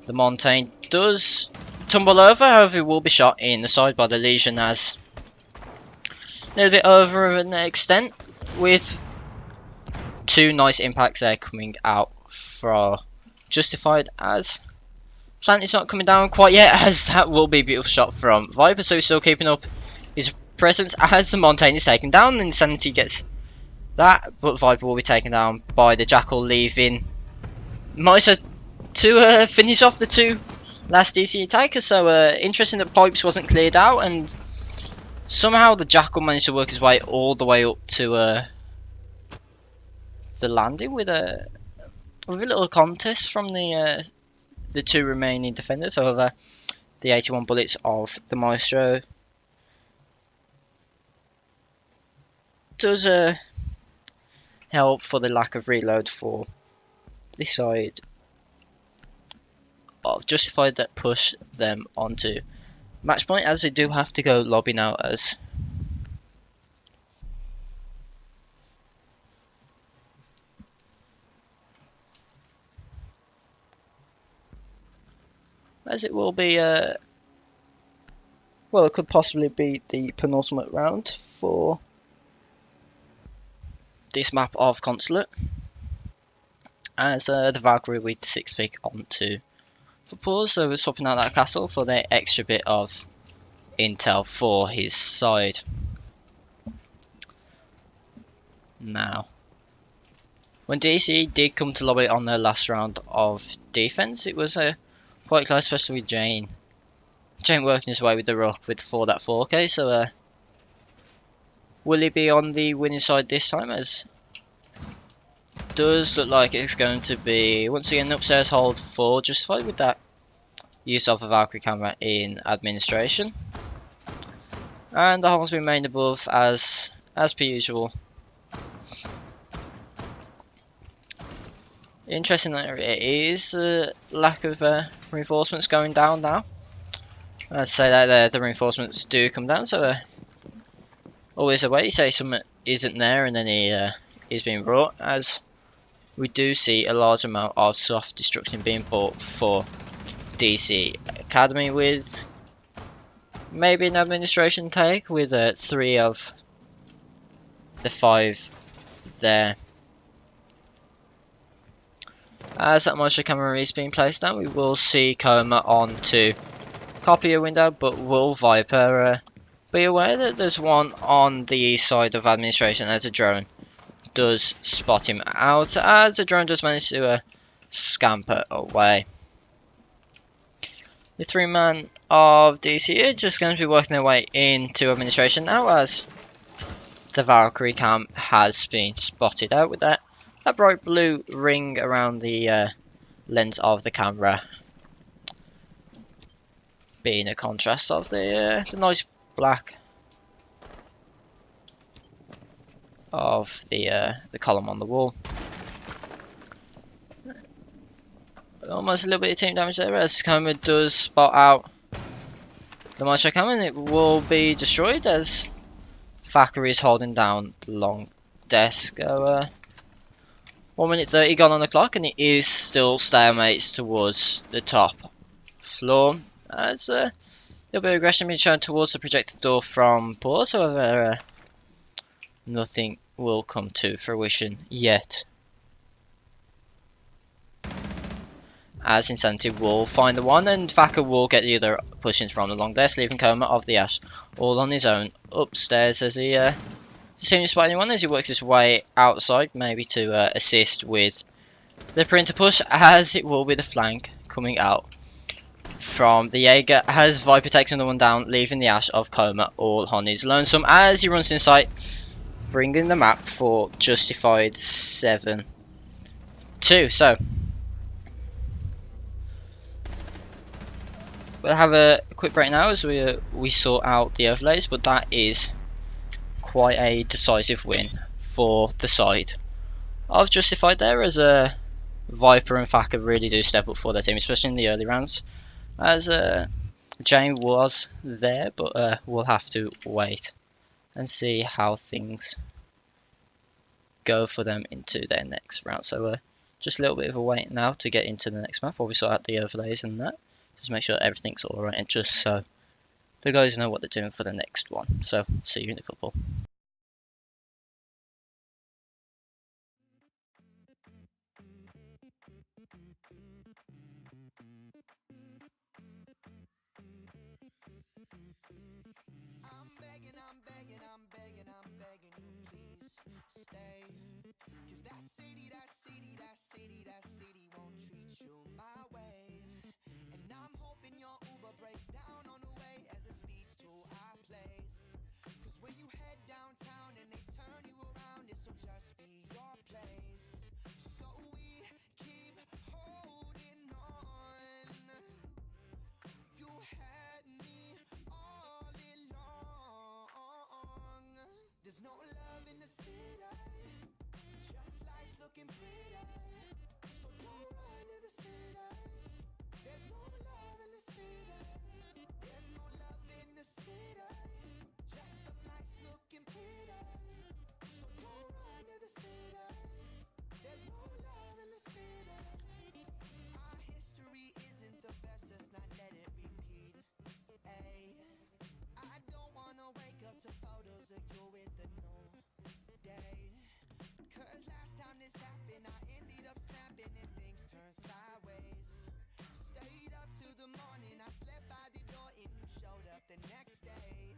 the Montaigne does tumble over. However, he will be shot in the side by the Legion, as a little bit over an extent, with 2 nice impacts there coming out for Justified, as Plant is not coming down quite yet, as that will be a beautiful shot from Viper, so he's still keeping up his presence as the Montaigne is taken down. Insanity gets that, but Viper will be taken down by the Jackal, leaving Misa to finish off the 2 last DC attackers. So interesting that Pipes wasn't cleared out, and somehow the Jackal managed to work his way all the way up to the landing with a little contest from the 2 remaining defenders. However, the 81 bullets of the Maestro does help for the lack of reload for this side of Justified, that push them onto match point, as they do have to go lobby now, as it will be well, it could possibly be the penultimate round for this map of Consulate, as the Valkyrie with 6 pick onto for Pause, so we're swapping out that castle for the extra bit of intel for his side. Now, when DC did come to lobby on their last round of defense, it was quite close, especially with Jane working his way with the Rook with 4k, so will he be on the winning side this time? As does look like it's going to be once again upstairs hold for Justified, with that use of a Valkyrie camera in administration, and the hole's been made above as per usual. Interesting area is lack of reinforcements going down now. I'd say that the reinforcements do come down, so always a way you say something isn't there and then he is being brought, as we do see a large amount of soft destruction being bought for DC Academy, with maybe an administration take with 3 of the 5 there. As that moisture camera is being placed down, we will see Coma on to copy a window, but will Viper be aware that there's one on the east side of administration, as a drone does spot him out, as the drone does manage to scamper away. The 3-man of DC are just going to be working their way into administration now, as the Valkyrie camp has been spotted out with that bright blue ring around the lens of the camera, being a contrast of the nice black of the column on the wall. Almost a little bit of team damage there, as Coma does spot out the Maestro Cam, and it will be destroyed as Thackeray is holding down the long desk. 1 minute 30 gone on the clock, and it is still stalemates towards the top floor, as a little bit of aggression being shown towards the projected door from Pause. However, nothing will come to fruition yet, as Insanity will find the one, and Thacker will get the other pushing from the long desk, leaving Coma of the Ash all on his own upstairs, as he seeing to spot anyone as he works his way outside, maybe to assist with the printer push, as it will be the flank coming out from the Jaeger, as Viper takes another one down, leaving the Ash of Coma all on his lonesome, as he runs in sight, bringing the map for Justified 7-2. So we'll have a quick break now as we sort out the overlays, but that is quite a decisive win for the side of Justified there, as Viper and Thacker really do step up for their team, especially in the early rounds, as Jane was there, but we'll have to wait and see how things go for them into their next round. So just a little bit of a wait now to get into the next map while we sort out the overlays and that, just make sure everything's alright, and just so the guys know what they're doing for the next one. So see you in a couple. I'm begging you, please stay. Cause that city won't treat you my way. And I'm hoping your Uber breaks down on the way as it speeds to our place. Cause when you head downtown and they turn you around, this'll just be your place. So we keep holding on. You had me all along. There's no love in the city, just life's looking pretty. So don't run to the city. There's no love in the city. There's no love in the city, just some lights looking pretty. So don't run to the city. There's no love in the city. Our history isn't the best, let's not let it repeat. Ay, I don't wanna wake up to photos of you with the new date. Cause last time this happened, I ended up snapping and things turned sideways. Stayed up till the morning, I slept by the door and you showed up the next day.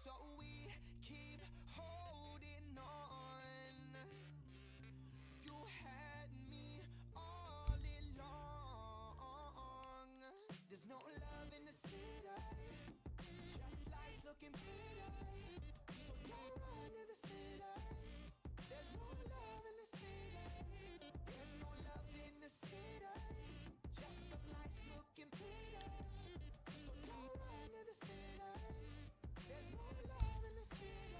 So we keep holding on. You had me all along. There's no love in the city, just life's looking pretty. So don't run to the city. There's no love in the city. There's no love in the city, just some lights looking pretty. So don't run to the city. There's no love in the city.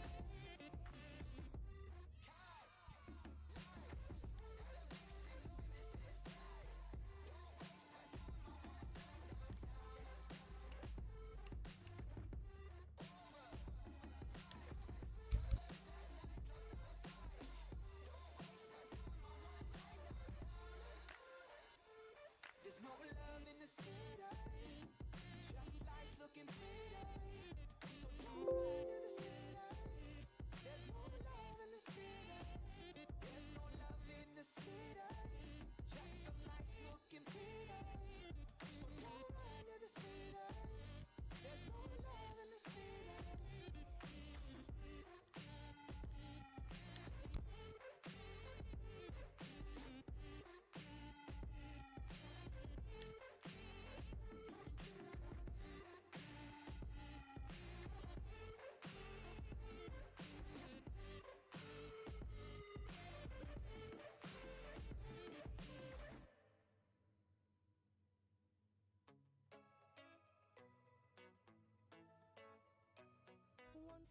Lights, gotta mix it in the city.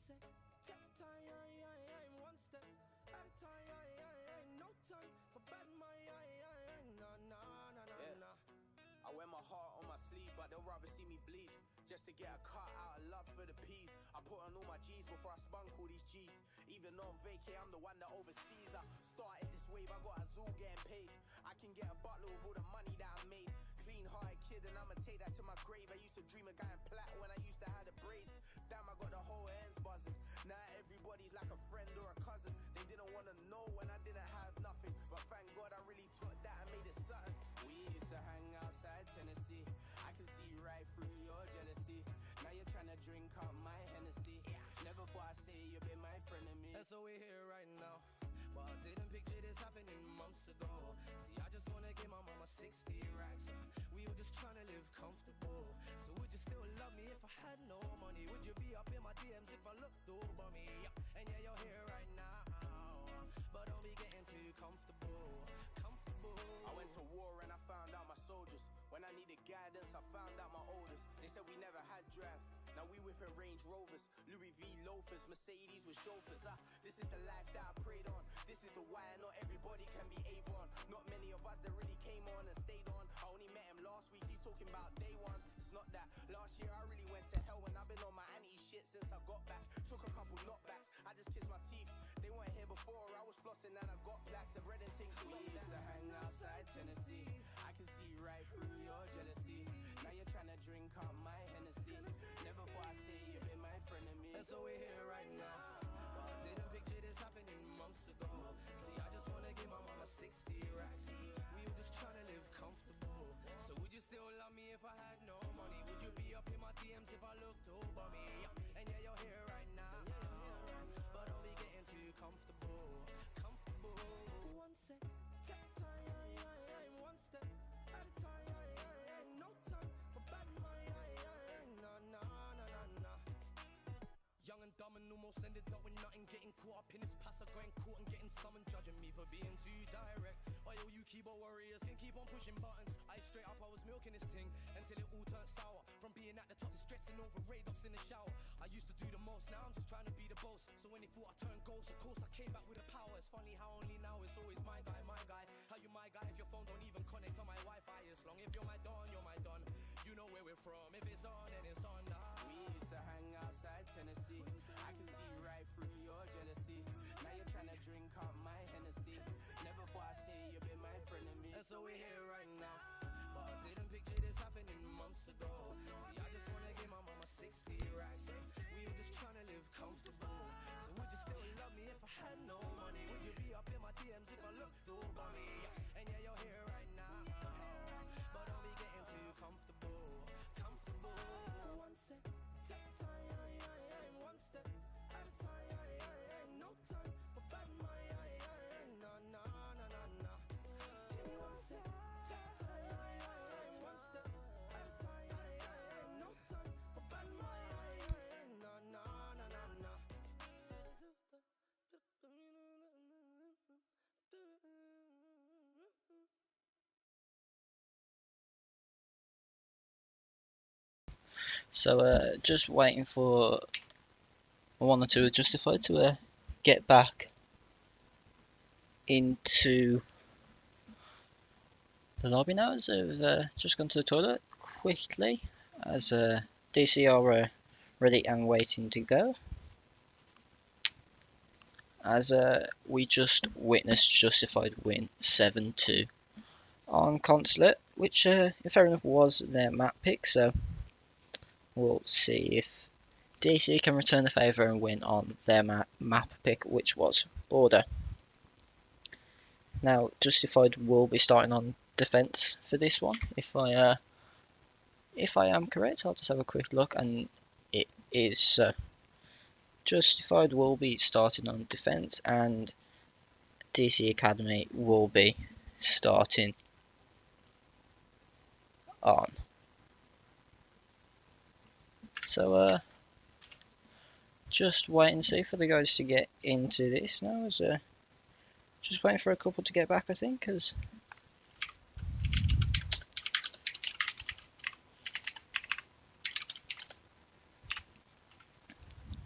sec, tech time, one step at a time, no time for bad nah, nah, nah, nah, nah. I wear my heart on my sleeve, but they'll rather see me bleed. Just to get a cut out of love for the peas. I put on all my G's before I spunk all these G's. Even though I'm vacay, I'm the one that oversees. I started this wave, I got a zoo getting paid. I can get a bottle with all the money that I made. Clean-hearted kid and I'ma take that to my grave. I used to dream of going plat when I used to have the braids. Damn, I got the whole ends buzzing. Now everybody's like a friend or a cousin. They didn't wanna know when I didn't have nothing, but thank God I really took that and made it something. We used to hang outside Tennessee. I can see right through your jealousy. Now you're trying to drink up my Hennessy. Never thought I'd say you've been my friend of me. And so we're here right now, but I didn't picture this happening months ago. See, I just wanna give my mama 60 racks. We were just trying to live comfortable. So would you still love me if I had no money? Would you be up in my DMs if I looked over me? And yeah, you're here right now, but don't be getting too comfortable. I went to war and I found out my soldiers. When I needed guidance, I found out my oldest. They said we never had drive. Now we whipping Range Rovers, Louis V loafers, Mercedes with chauffeurs. This is the life that I prayed on. This is the why not everybody can be Avon. Not many of us that really came on and stayed on. I only met him last week, he's talking about day ones. It's not that. Last year I really went to hell and I've been on my anti-shit since I got back. Took a couple knockbacks, I just kissed my teeth. They weren't here before, I was flossing and I got blacks. The bread and things. We used to hang outside Tennessee. I can see right through your jealousy. Now you're trying to drink up my Hennessy. Never thought I'd say you've been my friend of me. And so we're here right now, but I didn't picture this happening months ago. See, I just wanna give my mama 60 racks. We were just trying to live comfortable. So would you still love me if I had no money? Would you be up in my DMs if I looked over me? And yeah, you're here right now, but don't be getting too comfortable. One sec, tech time, one step at a time, no time for bad nah, nah, nah, nah, nah. Young and dumb and almost ended up with nothing. Getting caught up in his past, I going caught and getting summoned. Judging me for being too direct. Oh yo, you keyboard warriors can keep on pushing buttons. I straight up, I was milking this thing until it all turned sour. From being at the top to stressing over radiops in the shower. I used to do the most, now I'm just trying to be the boss. So when he thought I turned ghost, of course I came back with the power. It's funny how only now it's always my guy, my guy. How you my guy if your phone don't even connect on my Wi-Fi? As long if you're my don, you're my don. You know where we're from, if it's on then it's on. We used to hang outside Tennessee. I can see right through your jealousy. Now you're trying to drink up my Hennessy. Never thought I'd say you've been my friend of me. And so we're here right now, but I didn't picture this happening months ago. See, I just wanna give my mama 60 racks. We were just trying to live comfortable. So would you still love me if I had no money? Would you be up in my DMs if I looked over me? And yeah, you're here right now, but don't be getting too comfortable. One sec, tech time, one step at a time, no time for bad nah, nah, nah, nah, nah. Give me one sec, tech time, one step at a time, no time for bad nah, nah, nah, nah, nah. So just waiting for one or two of Justified to get back into the lobby now, as I've just gone to the toilet quickly, as DC are ready and waiting to go, as we just witnessed Justified win 7-2 on Consulate, which fair enough was their map pick, so we'll see if DC can return the favour and win on their map pick, which was Border. Now, Justified will be starting on defence for this one, if I am correct. I'll just have a quick look, and it is Justified will be starting on defence, and DC Academy will be starting on. So just wait and see for the guys to get into this now. As just waiting for a couple to get back, I think, because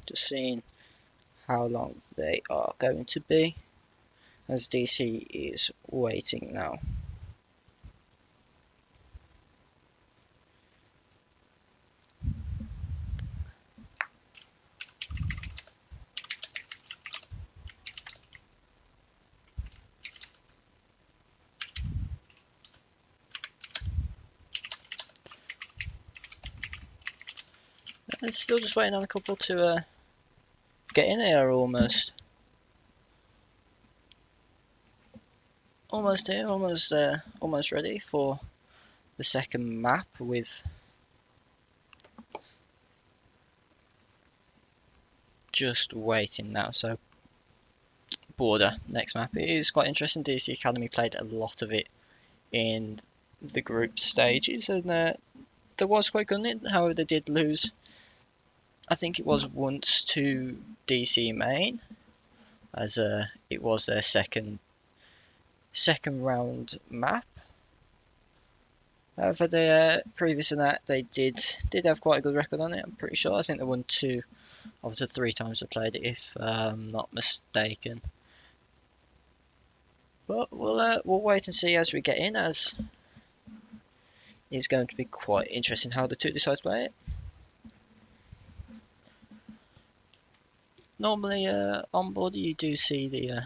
just seeing how long they are going to be, as DC is waiting now. And still just waiting on a couple to get in here almost. Almost here, almost ready for the second map with just waiting now. So border, next map. It is quite interesting. DC Academy played a lot of it in the group stages, and there was quite good in it. However, they did lose. I think it was once to DC Main, as it was their second round map. However, the previous to that, they did have quite a good record on it. I'm pretty sure. I think they won 2 of the 3 times they played it, if I'm not mistaken. But we'll wait and see as we get in, as it's going to be quite interesting how the two decide to play it. Normally, on board you do see the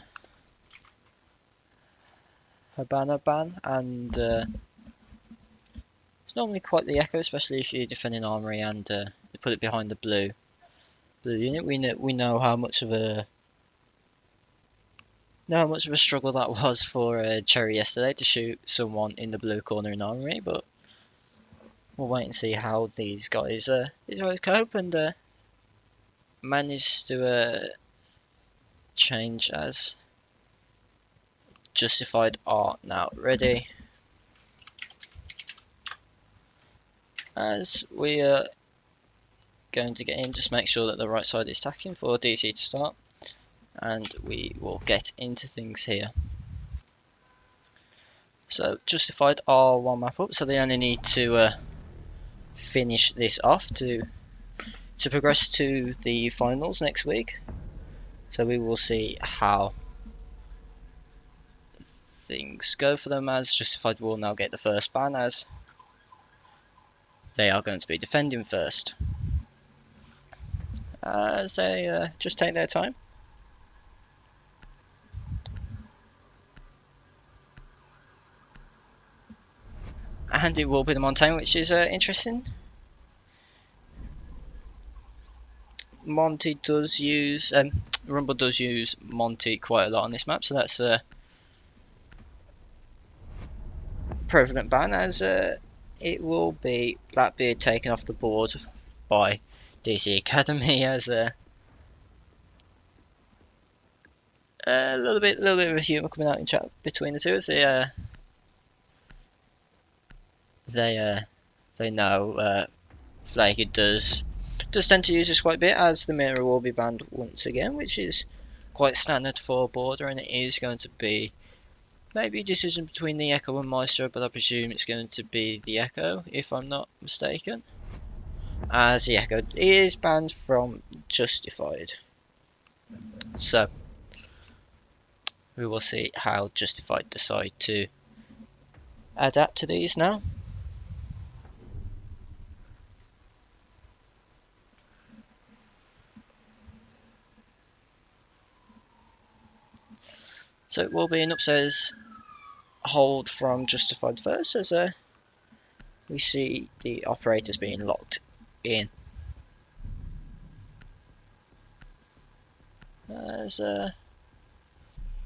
Habana ban, and it's normally quite the echo, especially if you're defending armory and they put it behind the blue unit. We know how much of a struggle that was for Cherry yesterday to shoot someone in the blue corner in armory, but we'll wait and see how these guys cope and manage to change, as Justified are now ready. As we are going to get in, just make sure that the right side is attacking for DC to start, and we will get into things here. So Justified are 1 map up, so they only need to finish this off to progress to the finals next week. So we will see how things go for them, as Justified will now get the first ban, as they are going to be defending first. As they just take their time. And it will be the Montaigne, which is interesting. Monty does use Rumble does use Monty quite a lot on this map, so that's a prevalent ban, as it will be Blackbeard taken off the board by DC Academy, as a little bit of a humour coming out in chat between the two, as they know Flaky does tend to use this quite a bit, as the mirror will be banned once again, which is quite standard for border, and it is going to be maybe a decision between the Echo and Maestro, but I presume it's going to be the Echo, if I'm not mistaken, as the Echo is banned from Justified. So we will see how Justified decide to adapt to these now. So it will be an upstairs hold from Justified first, as we see the operators being locked in. As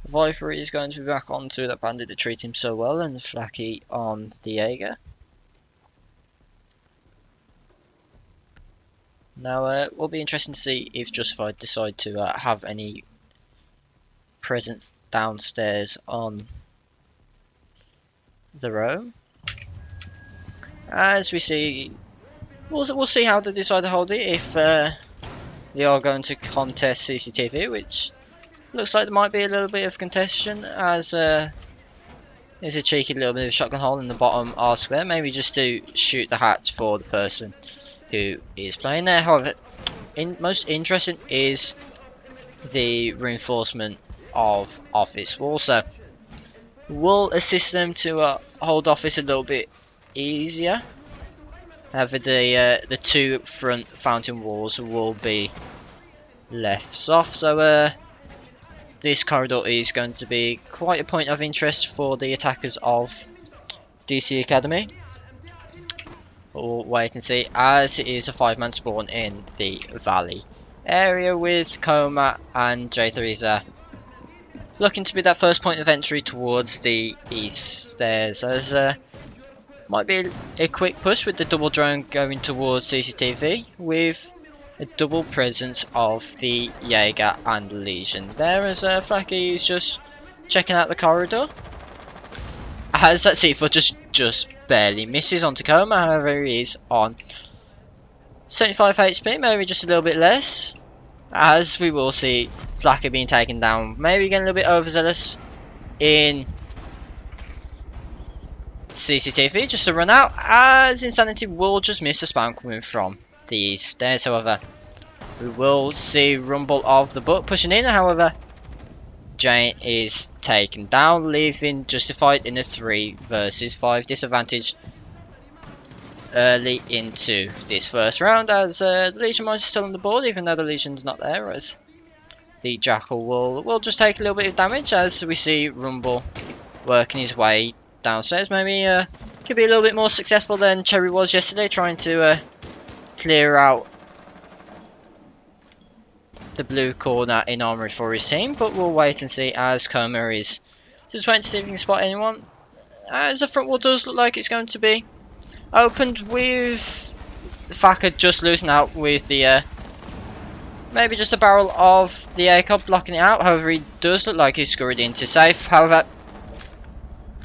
Viper is going to be back onto that bandit that treat him so well, and Flaky on the Jaeger. Now it will be interesting to see if Justified decide to have any presence downstairs on the roam. As we see, we'll see how they decide to hold it, if they are going to contest CCTV, which looks like there might be a little bit of contention, as there's a cheeky little bit of shotgun hole in the bottom R square, maybe just to shoot the hatch for the person who is playing there. However, most interesting is the reinforcement of office walls, so will assist them to hold office a little bit easier. However, the two front fountain walls will be left off, so this corridor is going to be quite a point of interest for the attackers of DC Academy. We'll wait and see, as it is a 5-man spawn in the valley area, with Coma and J3 looking to be that first point of entry towards the east stairs, as might be a quick push with the double drone going towards CCTV, with a double presence of the Jaeger and Legion there, as Flaky is just checking out the corridor, as that C4 just barely misses on Tacoma. However, he is on 75 HP, maybe just a little bit less, as we will see Flacker being taken down, maybe getting a little bit overzealous in CCTV just to run out, as Insanity will just miss the spam coming from the stairs. However, we will see Rumble of the Book pushing in. However, Jane is taken down, leaving Justified in a 3 versus 5 disadvantage early into this first round, as the Legion Mines is still on the board, even though the Legion's not there, as the Jackal will just take a little bit of damage, as we see Rumble working his way downstairs. Maybe could be a little bit more successful than Cherry was yesterday, trying to clear out the blue corner in armory for his team, but we'll wait and see, as Coma is just waiting to see if he can spot anyone, as the front wall does look like it's going to be opened, with Faka just losing out with the maybe just a barrel of the ACOB blocking it out. However, he does look like he's scurried into safe. However,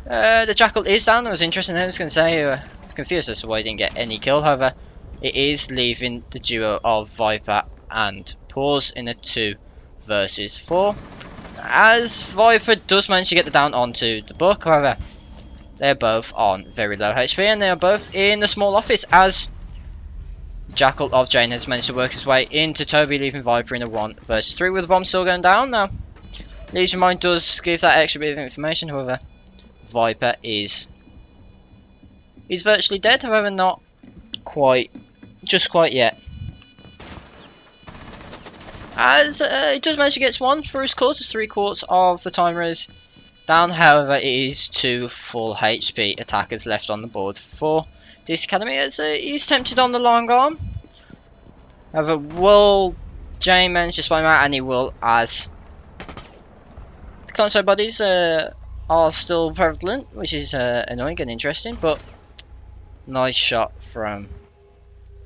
the Jackal is down. That was interesting. I was going to say, confused as to why he didn't get any kill. However, it is leaving the duo of Viper and Pause in a 2 versus 4, as Viper does manage to get the down onto the Book. However, they're both on very low HP, and they are both in the small office, as Jackal of Jane has managed to work his way into Toby, leaving Viper in a 1 versus 3, with the bomb still going down. Now, Legion Mine does give that extra bit of information. However, Viper is virtually dead. However, not quite, just quite yet, as he does manage to get one for his quarters. 3/4 of the timer is down. However, it is 2 full HP attackers left on the board for this academy, as he's tempted on the long arm. However, will Jane manage to spy him out? And he will, as the console bodies are still prevalent, which is annoying and interesting, but nice shot from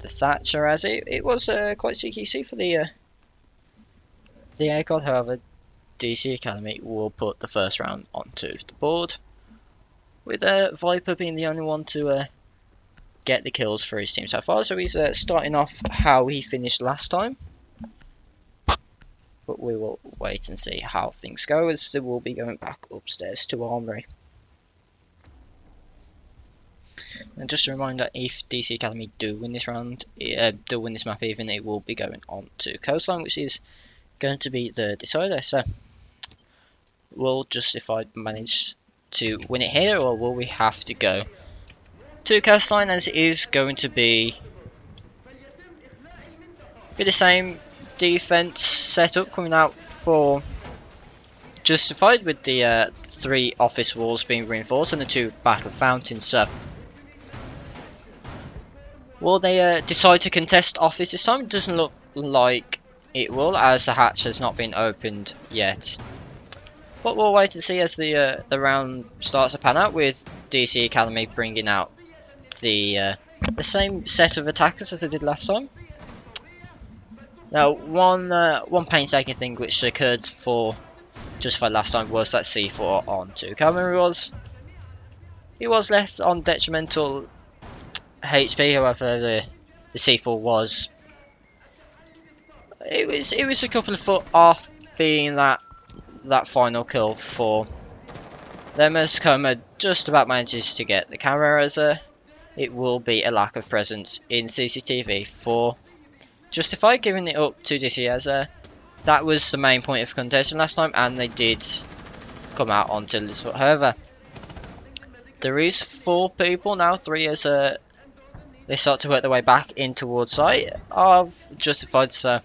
the Thatcher, as it was quite CQC for the ACOD. However, DC Academy will put the first round onto the board, with Viper being the only one to get the kills for his team so far. So he's starting off how he finished last time, but we will wait and see how things go, as they will be going back upstairs to Armory. And just a reminder, if DC Academy do win this round, do win this map even, it will be going on to Coastline, which is going to be the decider. So, will Justified manage to win it here, or will we have to go to Coastline, as it is going to be the same defense setup coming out for Justified, with the 3 office walls being reinforced and the 2 battle fountains. So, will they decide to contest office this time? It doesn't look like it will, as the hatch has not been opened yet. But we'll wait and see as the round starts to pan out, with DC Academy bringing out the same set of attackers as they did last time. Now, one painstaking thing which occurred for Justified last time was that C4 on 2. He was left on detrimental HP. However, the C4 was it was a couple of foot off being that final kill for them, as Coma just about manages to get the camera, as it will be a lack of presence in CCTV for Justified, giving it up to DC, as that was the main point of contention last time, and they did come out onto this. However, there is 4 people now, 3 as they start to work their way back in towards site of Justified. So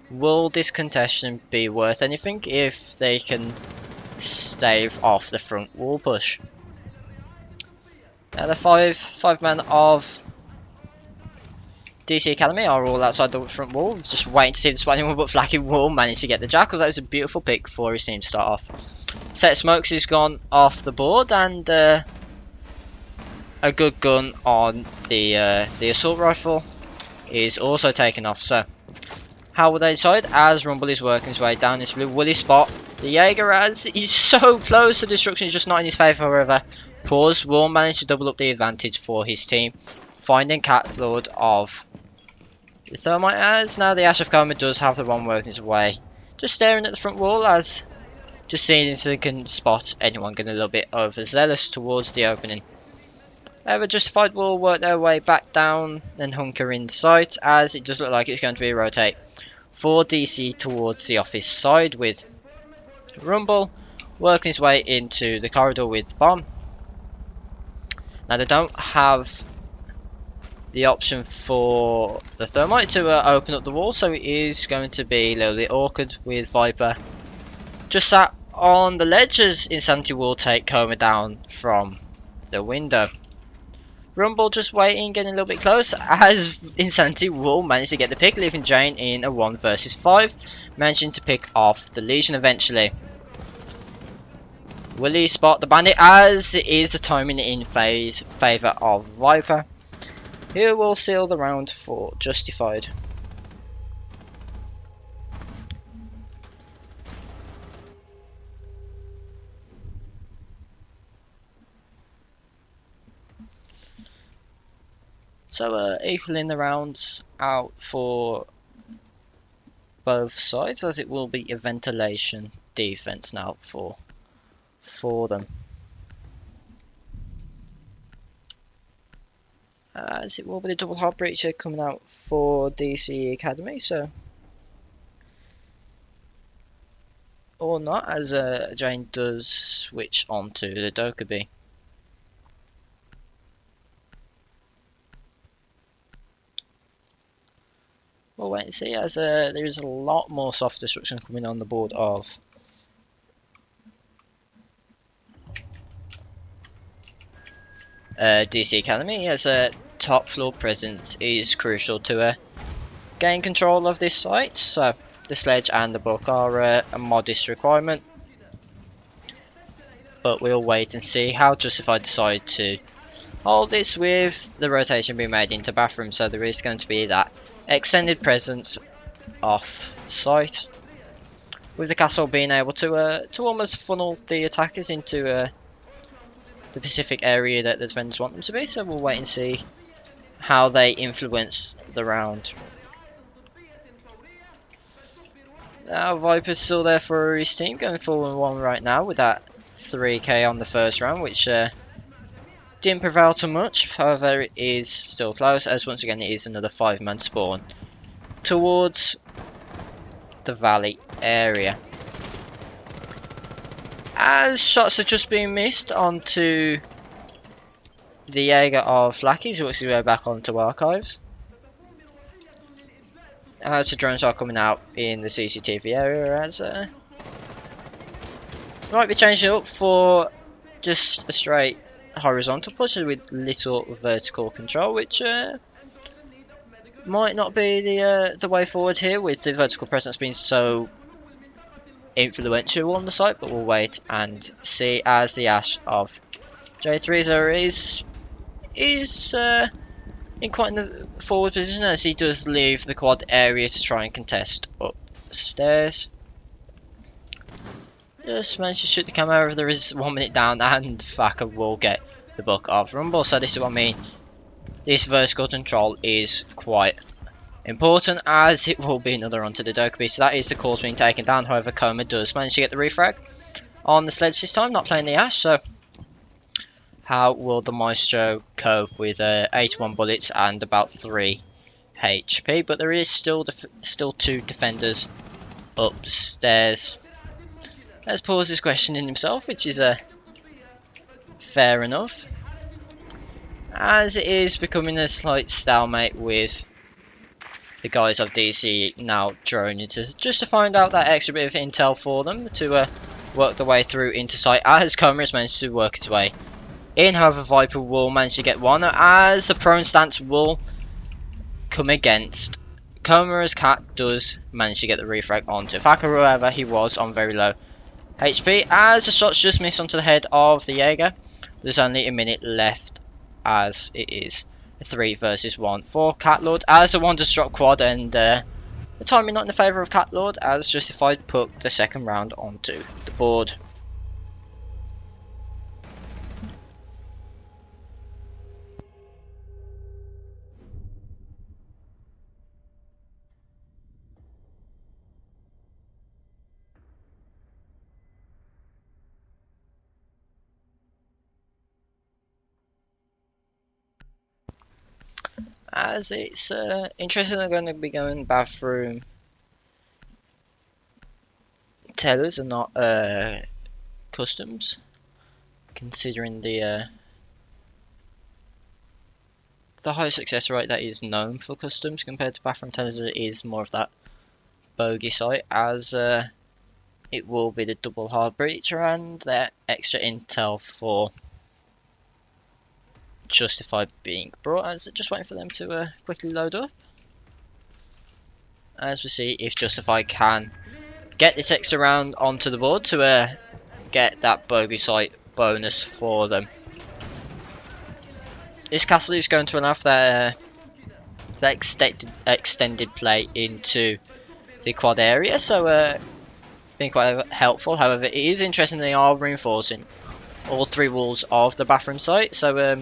will this contention be worth anything if they can stave off the front wall push? Now the five men of DC Academy are all outside the front wall, just waiting to see if the anyone, but Flacky will manage to get the jackals. That was a beautiful pick for his team to start off. Set Smokes is gone off the board, and a good gun on the assault rifle is also taken off. So how will they decide as Rumble is working his way down into blue? Will he spot the Jaeger as he's so close to destruction? He's just not in his favour. However, Pause will manage to double up the advantage for his team, finding Cat Lord of the Thermite as now the Ash of Coma does have the one working his way, just staring at the front wall as just seeing if they can spot anyone getting a little bit overzealous towards the opening. However, Justified will work their way back down and hunker in sight as it does look like it's going to be a rotate for DC towards the office side, with Rumble working his way into the corridor with Bomb. Now they don't have the option for the Thermite to open up the wall, so it is going to be a little bit awkward with Viper just sat on the ledge as Insanity will take Coma down from the window. Rumble just waiting, getting a little bit close as Insanity will manage to get the pick, leaving Jane in a 1 versus 5, managing to pick off the Legion eventually. Will he spot the Bandit as it is the timing in favour of Viper, who will seal the round for Justified. So equaling the rounds out for both sides, as it will be a ventilation defense now for them. As it will be the double hard breacher coming out for DC Academy, so or not, as Jane does switch onto the Dokkaebi. We'll wait and see, as there is a lot more soft destruction coming on the board of DC Academy, as a top floor presence is crucial to gain control of this site. So the sledge and the book are a modest requirement, but we'll wait and see how Justified decide to hold this, with the rotation being made into bathroom. So there is going to be that extended presence off site, with the castle being able to almost funnel the attackers into the Pacific area that the defenders want them to be. So we'll wait and see how they influence the round. Now Viper's still there for his team, going 4-1 right now with that 3k on the first round, which didn't prevail too much. However, it is still close, as once again it is another 5-man spawn towards the valley area. As shots are just being missed onto the Jaeger of Flacky, who works his way back onto archives. As the drones are coming out in the CCTV area, as might be changing it up for just a straight horizontal push with little vertical control, which might not be the way forward here, with the vertical presence being so influential on the site. But we'll wait and see, as the Ash of J3 is in quite a forward position, as he does leave the quad area to try and contest upstairs. Just managed to shoot the camera. There is 1 minute down, and Thacker will get the book of Rumble. So this is what I mean. This vertical control is quite important, as it will be another onto the Dokkaebi. So that is the course being taken down. However, Coma does manage to get the refrag on the sledge this time, not playing the Ash. So how will the Maestro cope with 81 bullets and about 3 HP? But there is still 2 defenders upstairs. As Paul's is questioning himself, which is fair enough, as it is becoming a slight stalemate with the guys of DC now droning just to find out that extra bit of intel for them to work their way through into sight, as Coma has managed to work its way in. However, Viper will manage to get one, as the prone stance will come against Coma, as Cat does manage to get the refrag onto Faka. However, he was on very low HP, as the shots just missed onto the head of the Jaeger. There's only a minute left, as it is 3 versus 1 for Catlord, as the one just dropped quad, and the timing not in the favour of Catlord, as Justified put the second round onto the board. As it's interesting, they're going to be going bathroom tellers and not customs, considering the high success rate that is known for customs compared to bathroom tellers. It is more of that bogey site, as it will be the double hard breacher and that extra intel for Justified being brought, as just waiting for them to quickly load up, as we see if Justified can get this extra round onto the board to get that bogey site bonus for them. This castle is going to allow that extended play into the quad area, so being quite helpful. However, it is interesting they are reinforcing all 3 walls of the bathroom site, so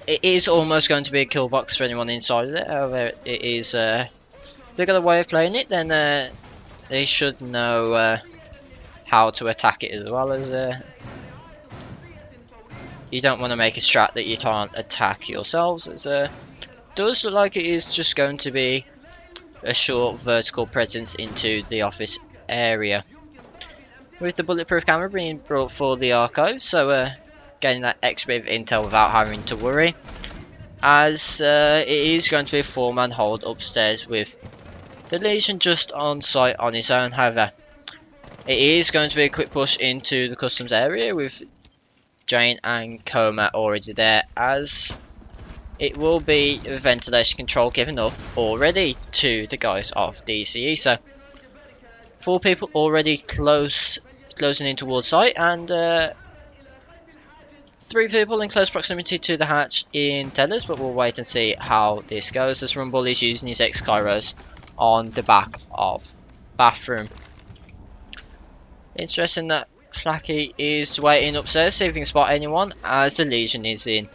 it is almost going to be a kill box for anyone inside of it. However, it is if they've got a way of playing it, then they should know how to attack it as well, as you don't want to make a strat that you can't attack yourselves, as does look like it is just going to be a short vertical presence into the office area, with the bulletproof camera being brought for the archive, so getting that extra bit of intel without having to worry, as it is going to be a 4-man hold upstairs with the Legion just on site on its own. However, it is going to be a quick push into the customs area with Jane and Coma already there, as it will be ventilation control given up already to the guys of DCE. So 4 people already closing in towards site, and 3 people in close proximity to the hatch in tellers, but we'll wait and see how this goes, as Rumble is using his X-Kairos on the back of bathroom. Interesting that Flacky is waiting upstairs, see if he can spot anyone, as the Legion is in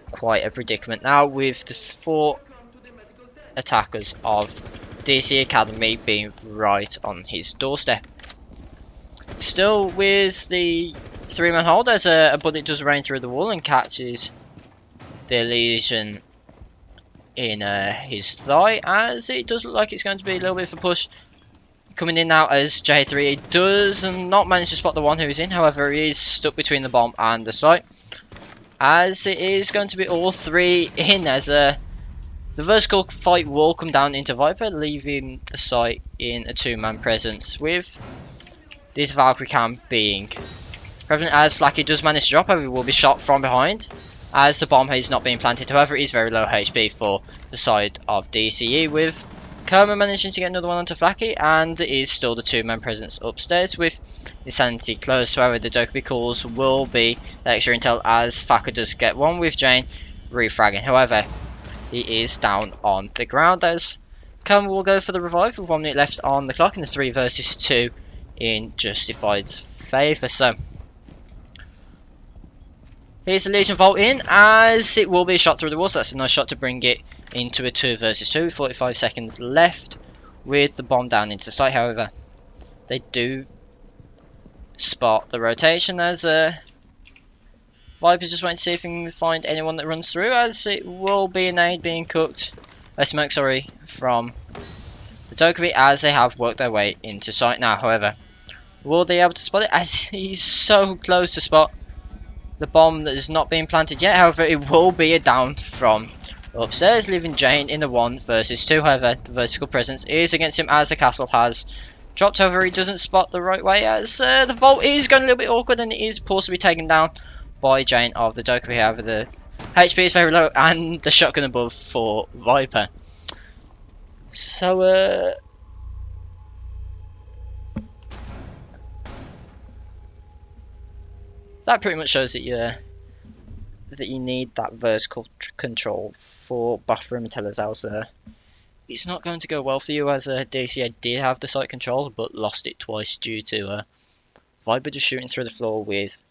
quite a predicament now, with the 4 attackers of DC Academy being right on his doorstep. Still with the 3-man hold, as a bullet does rain through the wall and catches the Legion in his thigh, as it does look like it's going to be a little bit of a push coming in now, as J3 does not manage to spot the one who is in. However, he is stuck between the bomb and the site, as it is going to be all 3 in, as the vertical fight will come down into Viper, leaving the site in a 2-man presence, with this Valkyrie cam being prevalent, as Flacky does manage to drop. However, he will be shot from behind, as the bomb is not being planted. However, it is very low HP for the side of DCE, with Coma managing to get another one onto Flacky, and it is still the 2-man presence upstairs with Insanity close. However, the Dokubi calls will be the extra intel, as Faka does get one with Jane refragging. However, he is down on the ground, as Coma will go for the revive with 1 minute left on the clock in the 3 versus 2 in Justified's favour. So here's the Legion Vault in, as it will be a shot through the wall, so that's a nice shot to bring it into a 2 versus 2, 45 seconds left with the bomb down into the site. However, they do spot the rotation, as Viper's just waiting to see if he can find anyone that runs through, as it will be a nade being cooked, a smoke, sorry, from the Dokkaebi as they have worked their way into sight now. However, will they be able to spot it as he's so close to spot the bomb that is not being planted yet? However, it will be a down from upstairs, leaving Jane in the 1 versus 2. However, the vertical presence is against him as the castle has dropped. However, he doesn't spot the right way as the vault is going a little bit awkward and it is possibly taken down by Jane of the Dokkaebi. However, the HP is very low and the shotgun above for Viper. So, that pretty much shows that you need that vertical control for Buffer and Telezal's. It's not going to go well for you as DCA did have the site control but lost it twice due to Viper just shooting through the floor with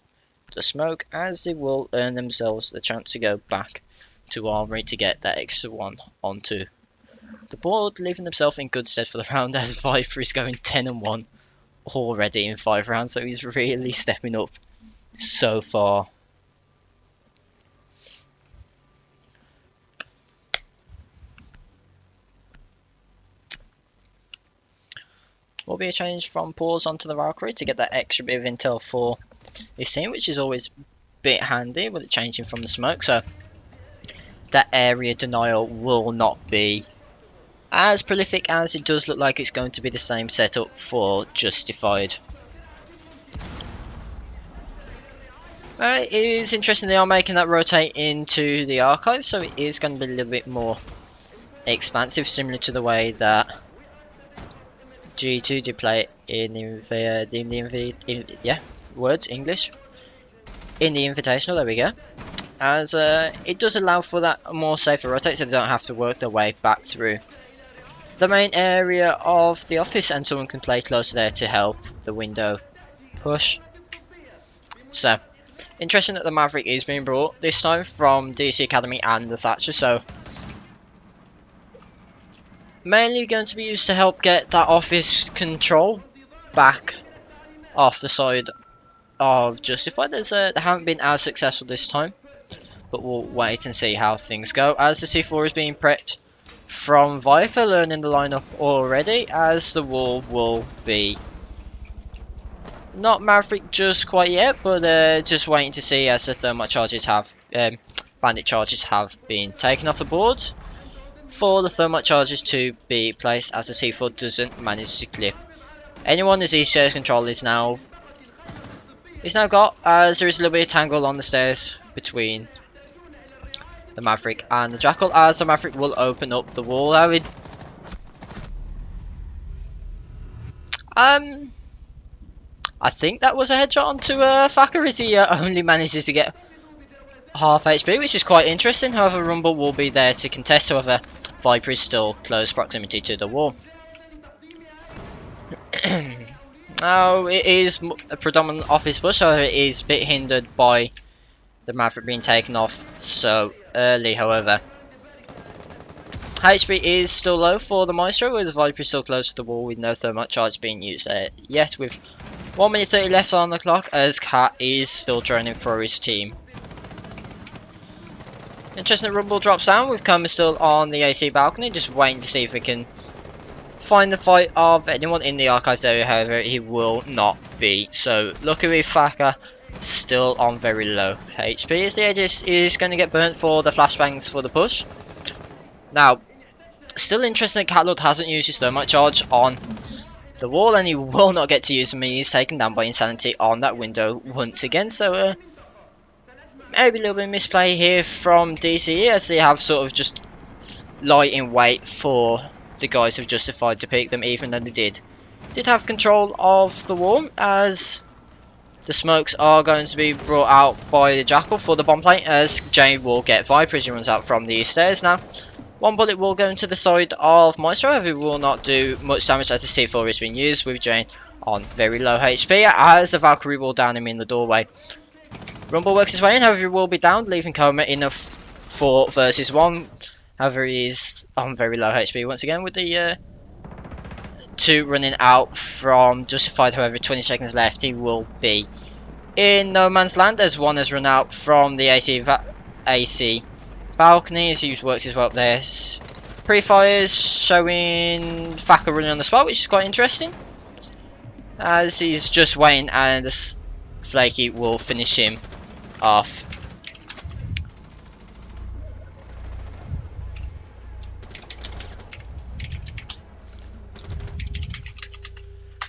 the smoke, as they will earn themselves the chance to go back to Armory to get that extra 1 onto the board, leaving themselves in good stead for the round as Viper is going 10-1 already in 5 rounds, so he's really stepping up so far. Will be a change from Pause onto the Valkyrie to get that extra bit of intel for his team, which is always a bit handy with it changing from the smoke, so that area denial will not be as prolific as it does look like it's going to be the same setup for Justified. It is interesting they are making that rotate into the archive, so it is going to be a little bit more expansive, similar to the way that G2 did play in the Invitational. There we go. As it does allow for that more safer rotate, so they don't have to work their way back through the main area of the office, and someone can play closer there to help the window push. So interesting that the Maverick is being brought this time from DC Academy and the Thatcher, so mainly going to be used to help get that office control back off the side of Justified. They haven't been as successful this time, but we'll wait and see how things go as the C4 is being prepped from Viper, learning the lineup already, as the wall will be not Maverick just quite yet, but just waiting to see as the thermite charges have bandit charges have been taken off the board for the thermite charges to be placed, as the C4 doesn't manage to clip anyone, as his stairs control is now got, as there is a little bit of tangle on the stairs between the Maverick and the Jackal, as the Maverick will open up the wall. I think that was a headshot onto Thacker, as he only manages to get half HP, which is quite interesting. However, Rumble will be there to contest. However, Viper is still close proximity to the wall. Now, it is a predominant office push, however it is a bit hindered by the Maverick being taken off so early. However, HP is still low for the Maestro, with the Viper still close to the wall with no thermite charge being used yet, with 1 minute 30 left on the clock, as Cat is still droning for his team. Interesting that Rumble drops down with Coma still on the AC balcony, just waiting to see if we can find the fight of anyone in the archives area. However, he will not be. So luckily Thacker still on very low HP, as the Aegis is going to get burnt for the flashbangs for the push. Now, still interesting that Catlord hasn't used his thermite charge on the wall, and he will not get to use them. He's taken down by Insanity on that window once again. So maybe a little bit of misplay here from DCE, as they have sort of just lie in wait for the guys who've Justified to pick them, even though they did have control of the wall, as the smokes are going to be brought out by the Jackal for the bomb plate, as Jane will get Viper as he runs out from the stairs. Now, one bullet will go into the side of Maestro, however it will not do much damage as the C4 is being used, with Jane on very low HP, as the Valkyrie will down him in the doorway. Rumble works his way in, however he will be downed, leaving Coma in a 4 versus 1. However, he is on very low HP once again, with the 2 running out from Justified. However, 20 seconds left, he will be in no man's land, as 1 has run out from the AC balcony, as he works his way up there, Pre-fires showing Thacker running on the spot, which is quite interesting. As he's just waiting, and this Flaky will finish him off.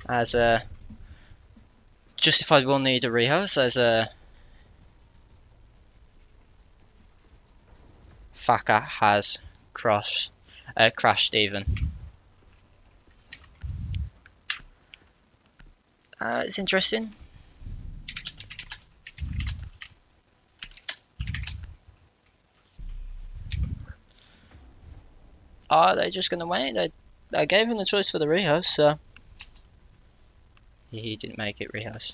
As Justified will need a rehouse, as Thacker has crashed even. It's interesting. Are they just going to wait? I gave him the choice for the rehouse, so he didn't make it rehouse.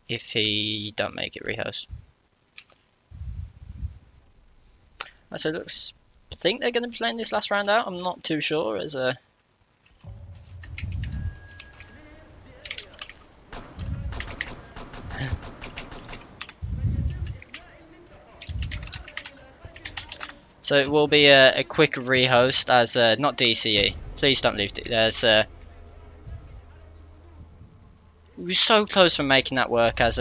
If he don't make it rehouse. So it looks, I think they're going to be playing this last round out. I'm not too sure, as so it will be a quick rehost, as not DCE. Please don't leave it. As we were so close from making that work, as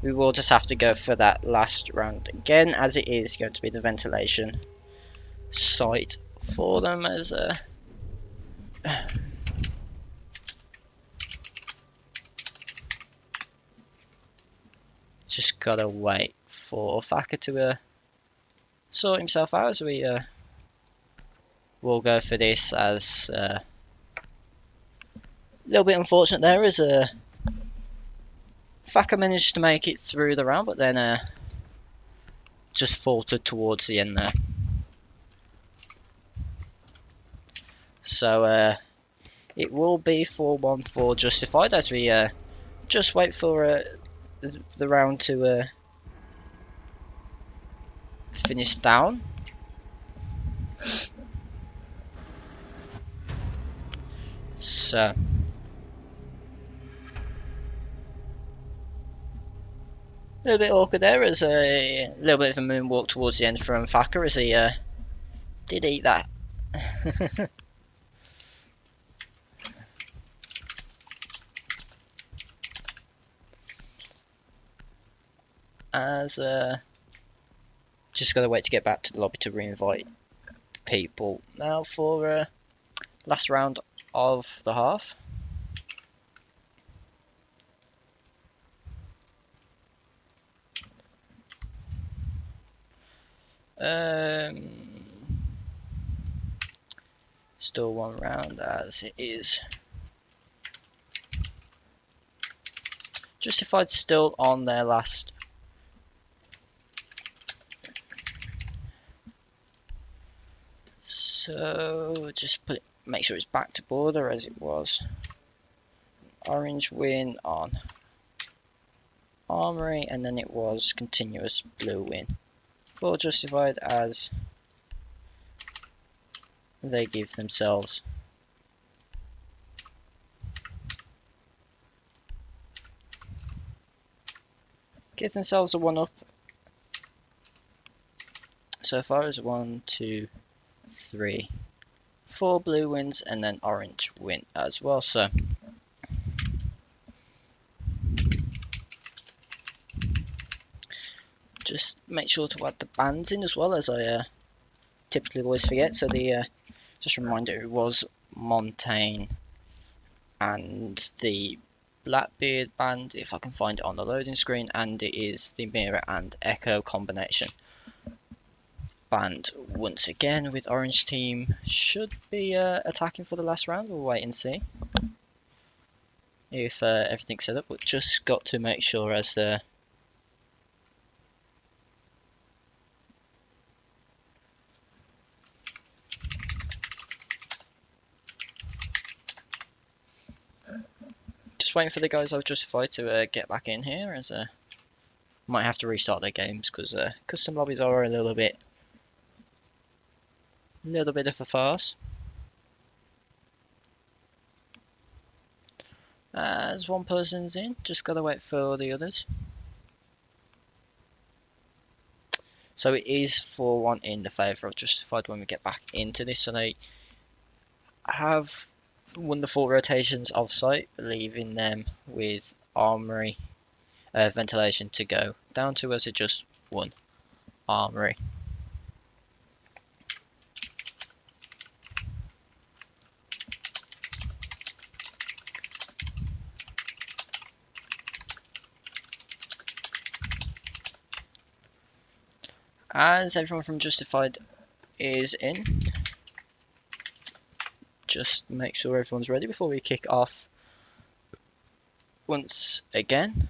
we will just have to go for that last round again, as it is going to be the ventilation site for them, as just gotta wait for Thacker to sort himself out, as we will go for this, as a little bit unfortunate there, as Thacker managed to make it through the round, but then just faltered towards the end there. So it will be 4-1 for Justified, as we just wait for the round to finish down. So a little bit awkward there, as a little bit of a moonwalk towards the end from Thacker, as he did eat that. As just gotta wait to get back to the lobby to re-invite people now for last round of the half. Still one round, as it is. Justified still on their last. So just make sure it's back to border as it was. Orange win on Armory, and then it was continuous blue win for Justified, as they give themselves a 1-up so far, as 1, 2, 3, 4 blue wins, and then orange win as well. So just make sure to add the bands in as well, as I typically always forget. So the just a reminder, it was Montaigne and the Blackbeard band, if I can find it on the loading screen, and it is the Mirror and Echo combination band once again, with orange team should be attacking for the last round. We'll wait and see if everything's set up, but just got to make sure, as just waiting for the guys I've justified to get back in here, as might have to restart their games, because custom lobbies are a little bit of a farce. As one person's in, just gotta wait for the others. So it is 4-1 in the favour of Justified when we get back into this. So they have wonderful rotations of site, leaving them with armory ventilation to go down to as just one armory. As everyone from Justified is in, just make sure everyone's ready before we kick off once again.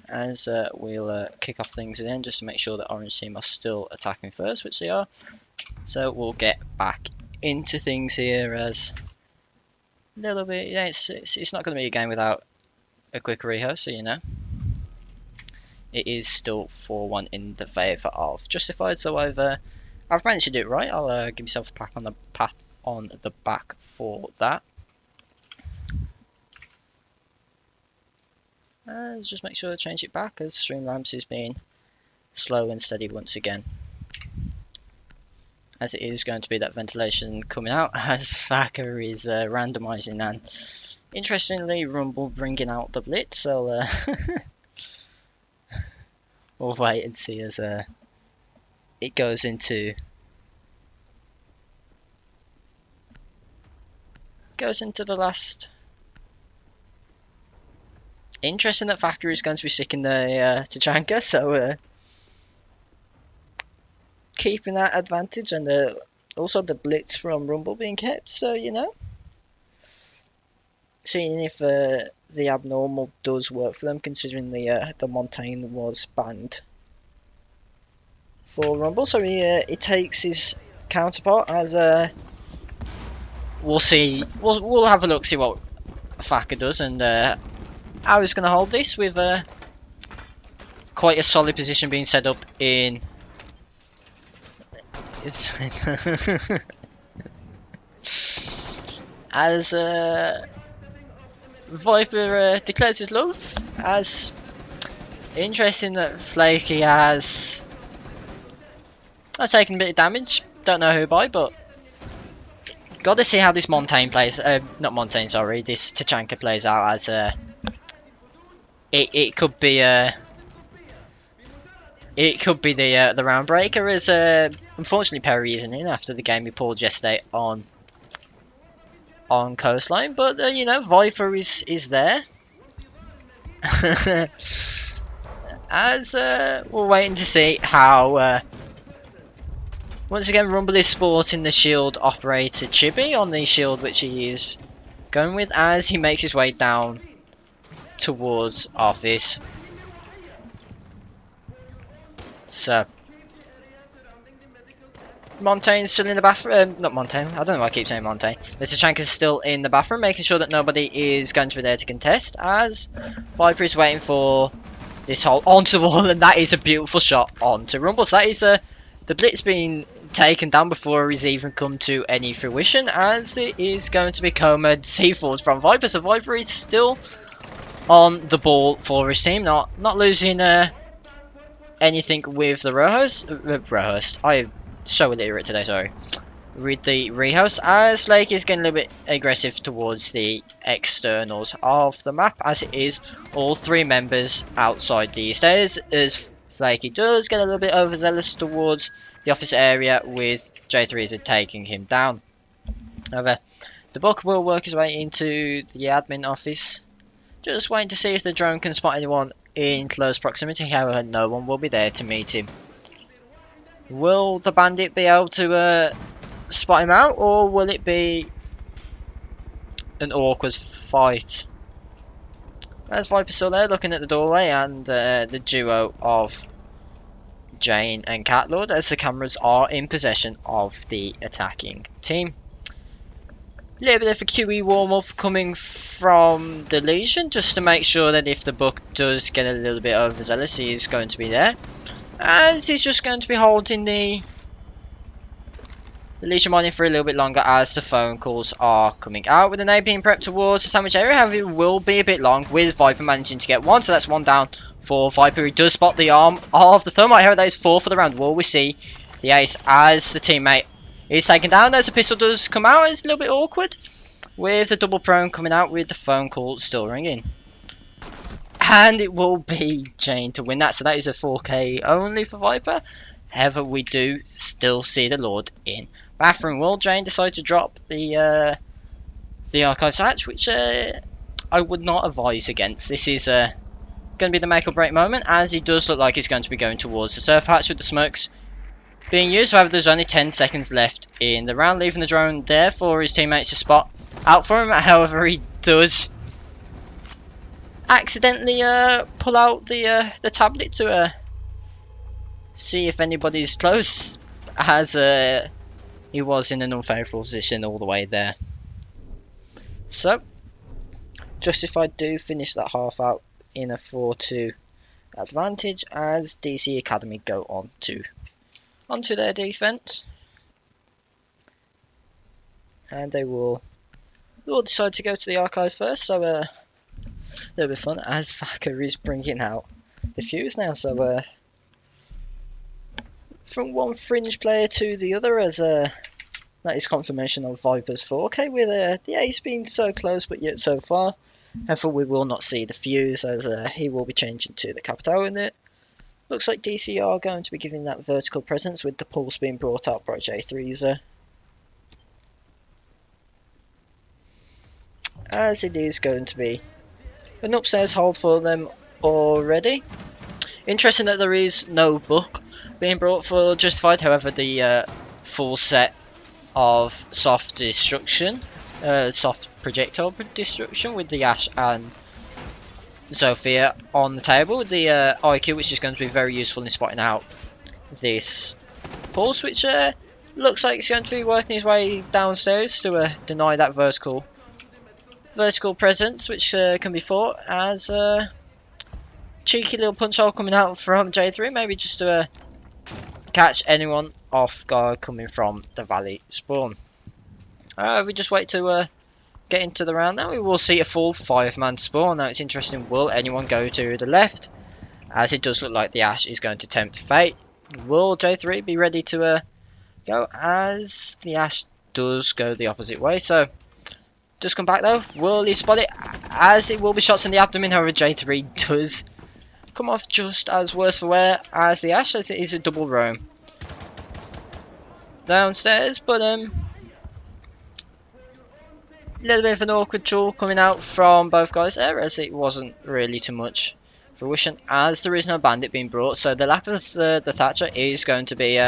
As we'll kick off things again, just to make sure that Orange team are still attacking first, which they are. So we'll get back into things here as a little bit. Yeah, it's not going to be a game without a quick reho, so you know. It is still 4-1 in the favour of Justified, so I've managed to do it right. I'll give myself a pat on the back for that. Let's just make sure to change it back as Streamlamps is being slow and steady once again. As it is going to be that ventilation coming out as Thacker is randomising, and interestingly Rumble bringing out the blitz, so we'll wait and see as it goes into the last. Interesting that Thacker is going to be sticking the Tachanka, so keeping that advantage, and also the blitz from Rumble being kept, so you know, seeing if the abnormal does work for them, considering the Montaigne was banned for Rumble. So he takes his counterpart as we'll see. We'll have a look, see what Thacker does, and how he's going to hold this with quite a solid position being set up in. As Viper declares his love. As interesting that Flaky has taken a bit of damage. Don't know who by, but got to see how this Montaigne plays. Not Montaigne, sorry. This Tachanka plays out as it could be the round breaker, as unfortunately Perry isn't in after the game he pulled yesterday on Coastline, but you know, Viper is there. As we're waiting to see how once again Rumble is sporting the shield operator Chibi on the shield which he is going with as he makes his way down towards office. So Montaigne's still in the bathroom. Not Montaigne, I don't know why I keep saying Montaigne. The Tachanka's still in the bathroom, making sure that nobody is going to be there to contest, as Viper is waiting for this hole onto the wall, and that is a beautiful shot onto Rumble. So that is the blitz being taken down before he's even come to any fruition, as it is going to be Comed C4 from Viper. So Viper is still on the ball for his team, not losing anything with the Rohost. I'm so illiterate today, sorry. With the rehost, as Flake is getting a little bit aggressive towards the externals of the map, as it is all three members outside the stairs, as Flakey does get a little bit overzealous towards the office area, with J3 taking him down. However, the Buck will work his way into the admin office, just waiting to see if the drone can spot anyone in close proximity. However, no one will be there to meet him. Will the bandit be able to spot him out, or will it be an awkward fight? As Viper's still there looking at the doorway, and the duo of Jane and Catlord, as the cameras are in possession of the attacking team. A little bit of a QE warm-up coming from the Legion, just to make sure that if the Buck does get a little bit overzealous, he is going to be there. As he's just going to be holding the the Legion mining for a little bit longer as the phone calls are coming out, with an A being prepped towards the sandwich area. However, it will be a bit long, with Viper managing to get one, so that's one down for Viper. He does spot the arm of the Thermite here. That is 4 for the round. Will we see the ace as the teammate is taken down? As the pistol does come out, it's a little bit awkward, with the double prone coming out with the phone call still ringing. And it will be Jane to win that, so that is a 4k only for Viper. However, we do still see the Lord in bathroom. Will Jane decide to drop the archives hatch, which I would not advise against. This is going to be the make or break moment, as he does look like he's going to be going towards the surf hatch with the smokes being used. However, there's only 10 seconds left in the round, leaving the drone there for his teammates to spot out for him. However, he does accidentally pull out the tablet to see if anybody's close, as he was in an unfavourable position all the way there. So, Justified do finish that half out in a 4-2 advantage, as DC Academy go onto their defence, and they will decide to go to the archives first. So a little bit fun, as Thacker is bringing out the fuse now. So from one fringe player to the other, as that is confirmation of Viper's 4k, with the ace being so close but yet so far. However, we will not see the fuse, as he will be changing to the Capitao, and it looks like DC are going to be giving that vertical presence, with the pulse being brought out by J3's, as it is going to be an upstairs hold for them already. Interesting that there is no book being brought for Justified. However, the full set of soft destruction, soft projectile destruction, with the Ash and Zofia on the table, with the IQ, which is going to be very useful in spotting out this pulse, which looks like it's going to be working his way downstairs to deny that vertical presence, which can be fought, as cheeky little punch hole coming out from J3, maybe just to catch anyone off guard coming from the Valley spawn. We just wait to get into the round now. We will see a full 5-man spawn. Now it's interesting, will anyone go to the left, as it does look like the Ash is going to tempt fate. Will J3 be ready to go, as the Ash does go the opposite way? So just come back though. Will he spot it, as it will be shots in the abdomen? However, J3 does come off just as worse for wear as the Ash, as it is a double roam downstairs. But a little bit of an awkward duel coming out from both guys there, as it wasn't really too much fruition, as there is no bandit being brought. So the lack of the Thatcher is going to be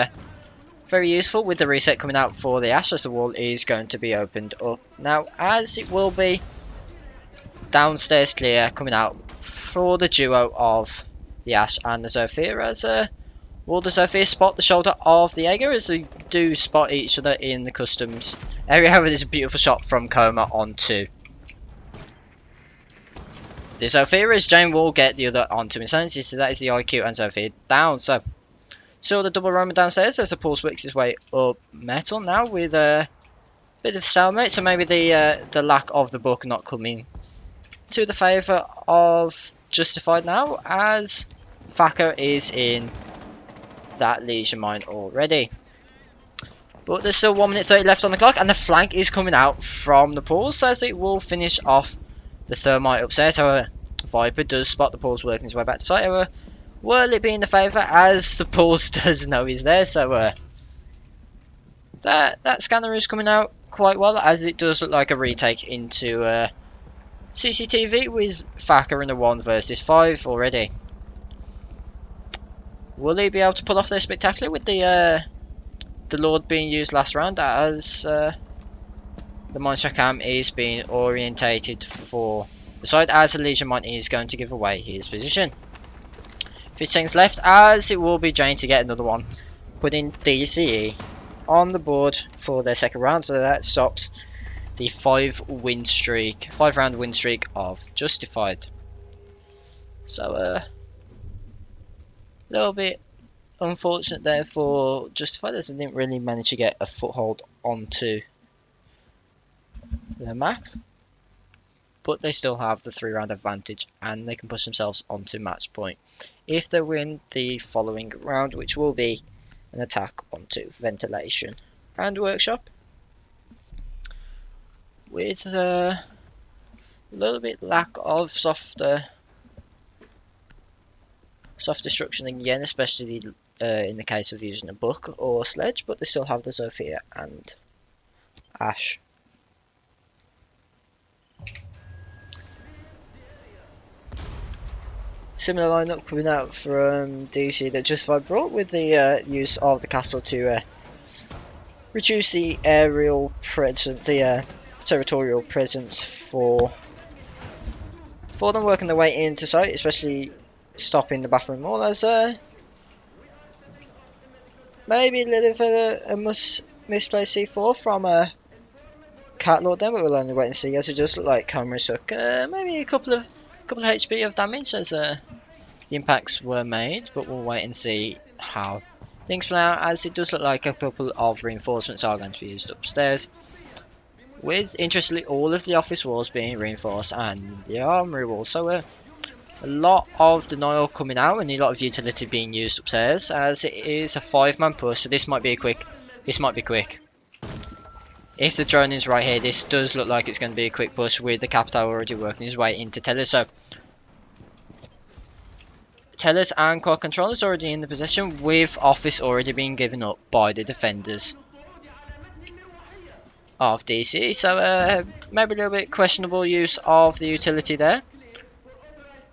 very useful, with the reset coming out for the Ash, as the wall is going to be opened up now, as it will be downstairs clear coming out for the duo of the Ash and the Zofia, as will the Zofia spot the shoulder of the Jaeger, as they do spot each other in the customs area. However, there's a beautiful shot from Coma onto the Zofia, as Jane will get the other onto Insanity. So that is the IQ and Zofia down. So still the double roamer downstairs, as the pulse works his way up metal now, with a bit of stalemate. So maybe the lack of the book not coming to the favour of Justified now, as Thacker is in that Legion mine already. But there's still 1 minute 30 left on the clock, and the flank is coming out from the pulse, as it will finish off the Thermite upstairs. However, Viper does spot the pulse working his way back to site. However, will it be in the favour, as the pulse does know he's there? So that scanner is coming out quite well, as it does look like a retake into CCTV, with Thacker in a 1 versus 5 already. Will he be able to pull off this spectacular, with the Lord being used last round, as the Monster Cam is being orientated for the side, as the Legion Mine is going to give away his position. 50 seconds left, as it will be Jane to get another one, putting DCE on the board for their second round. So that stops the 5-round win streak of Justified. So a little bit unfortunate there for Justified, as they didn't really manage to get a foothold onto the map. But they still have the 3-round advantage, and they can push themselves onto match point if they win the following round, which will be an attack onto Ventilation and Workshop. With a little bit lack of soft destruction again, especially in the case of using a Book or Sledge, but they still have the Zofia and Ash. Similar lineup coming out from DC that Justified brought, with the use of the castle to reduce the aerial presence, the territorial presence for them working their way into sight, especially stopping the bathroom wall as maybe a little bit of a misplaced C4 from Cat Lord then, but we'll only wait and see, as it does look like Camera took maybe a couple of HP of damage as the impacts were made, but we'll wait and see how things play out, as it does look like a couple of reinforcements are going to be used upstairs, with interestingly all of the office walls being reinforced and the armory wall, so a lot of denial coming out and a lot of utility being used upstairs, as it is a 5-man push, so this might be quick. If the drone is right here, this does look like it's going to be a quick push, with the Capital already working his way into Tellers. So Tellers and Core Controllers already in the position, with Office already being given up by the defenders of DC. So maybe a little bit questionable use of the utility there,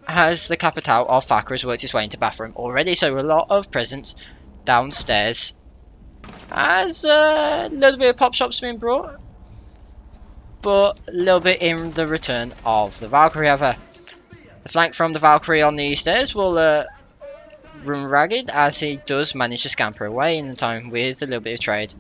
as the Capital of Fakra has worked his way into bathroom already. So a lot of presence downstairs, as a little bit of pop shops being brought, but a little bit in the return of the Valkyrie. However, the flank from the Valkyrie on the stairs will run ragged, as he does manage to scamper away in the time with a little bit of trade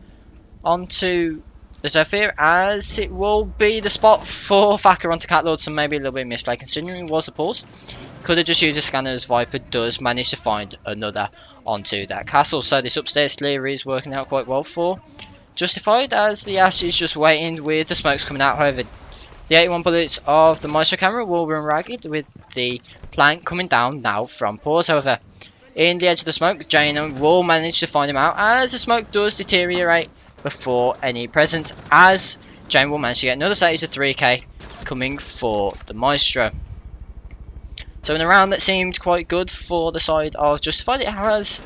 onto the Zephyr, as it will be the spot for Fakra onto Catlord. So maybe a little bit of misplay considering it was a pause. Could have just used a scanner, as Viper does manage to find another onto that castle. So this upstairs clear is working out quite well for Justified, as the Ash is just waiting with the smokes coming out. However, the 81 bullets of the Maestro camera will run ragged, with the plank coming down now from pause. However, in the edge of the smoke, Jane will manage to find him out, as the smoke does deteriorate before any presence, as Jane will manage to get another set of 3k coming for the Maestro. So in a round that seemed quite good for the side of Justified, it has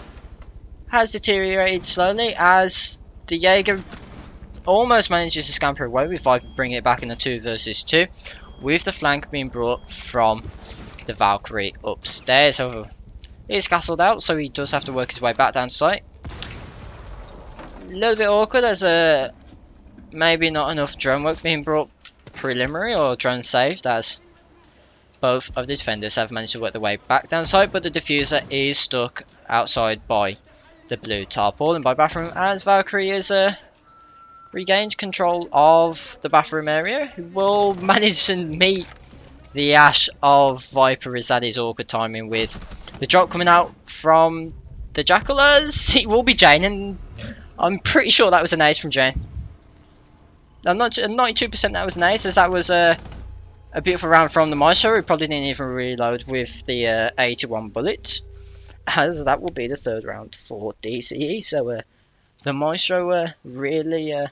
deteriorated slowly, as the Jaeger almost manages to scamper away with Viper bringing it back in a 2 versus 2, with the flank being brought from the Valkyrie upstairs. However, he's castled out, so he does have to work his way back down to site. A little bit awkward, as maybe not enough drone work being brought preliminary, or drone saved, as both of the defenders have managed to work their way back down site, but the diffuser is stuck outside by the blue tarpaulin by bathroom, as Valkyrie is regained control of the bathroom area, who will manage to meet the Ash of Viper, as that is awkward timing, with the drop coming out from the Jackal, as it will be Jane, and I'm pretty sure that was an ace from Jane. I'm 92% that was an ace, as that was a beautiful round from the Maestro, who probably didn't even reload with the 81 bullets, as that will be the 3rd round for DCE. So the Maestro really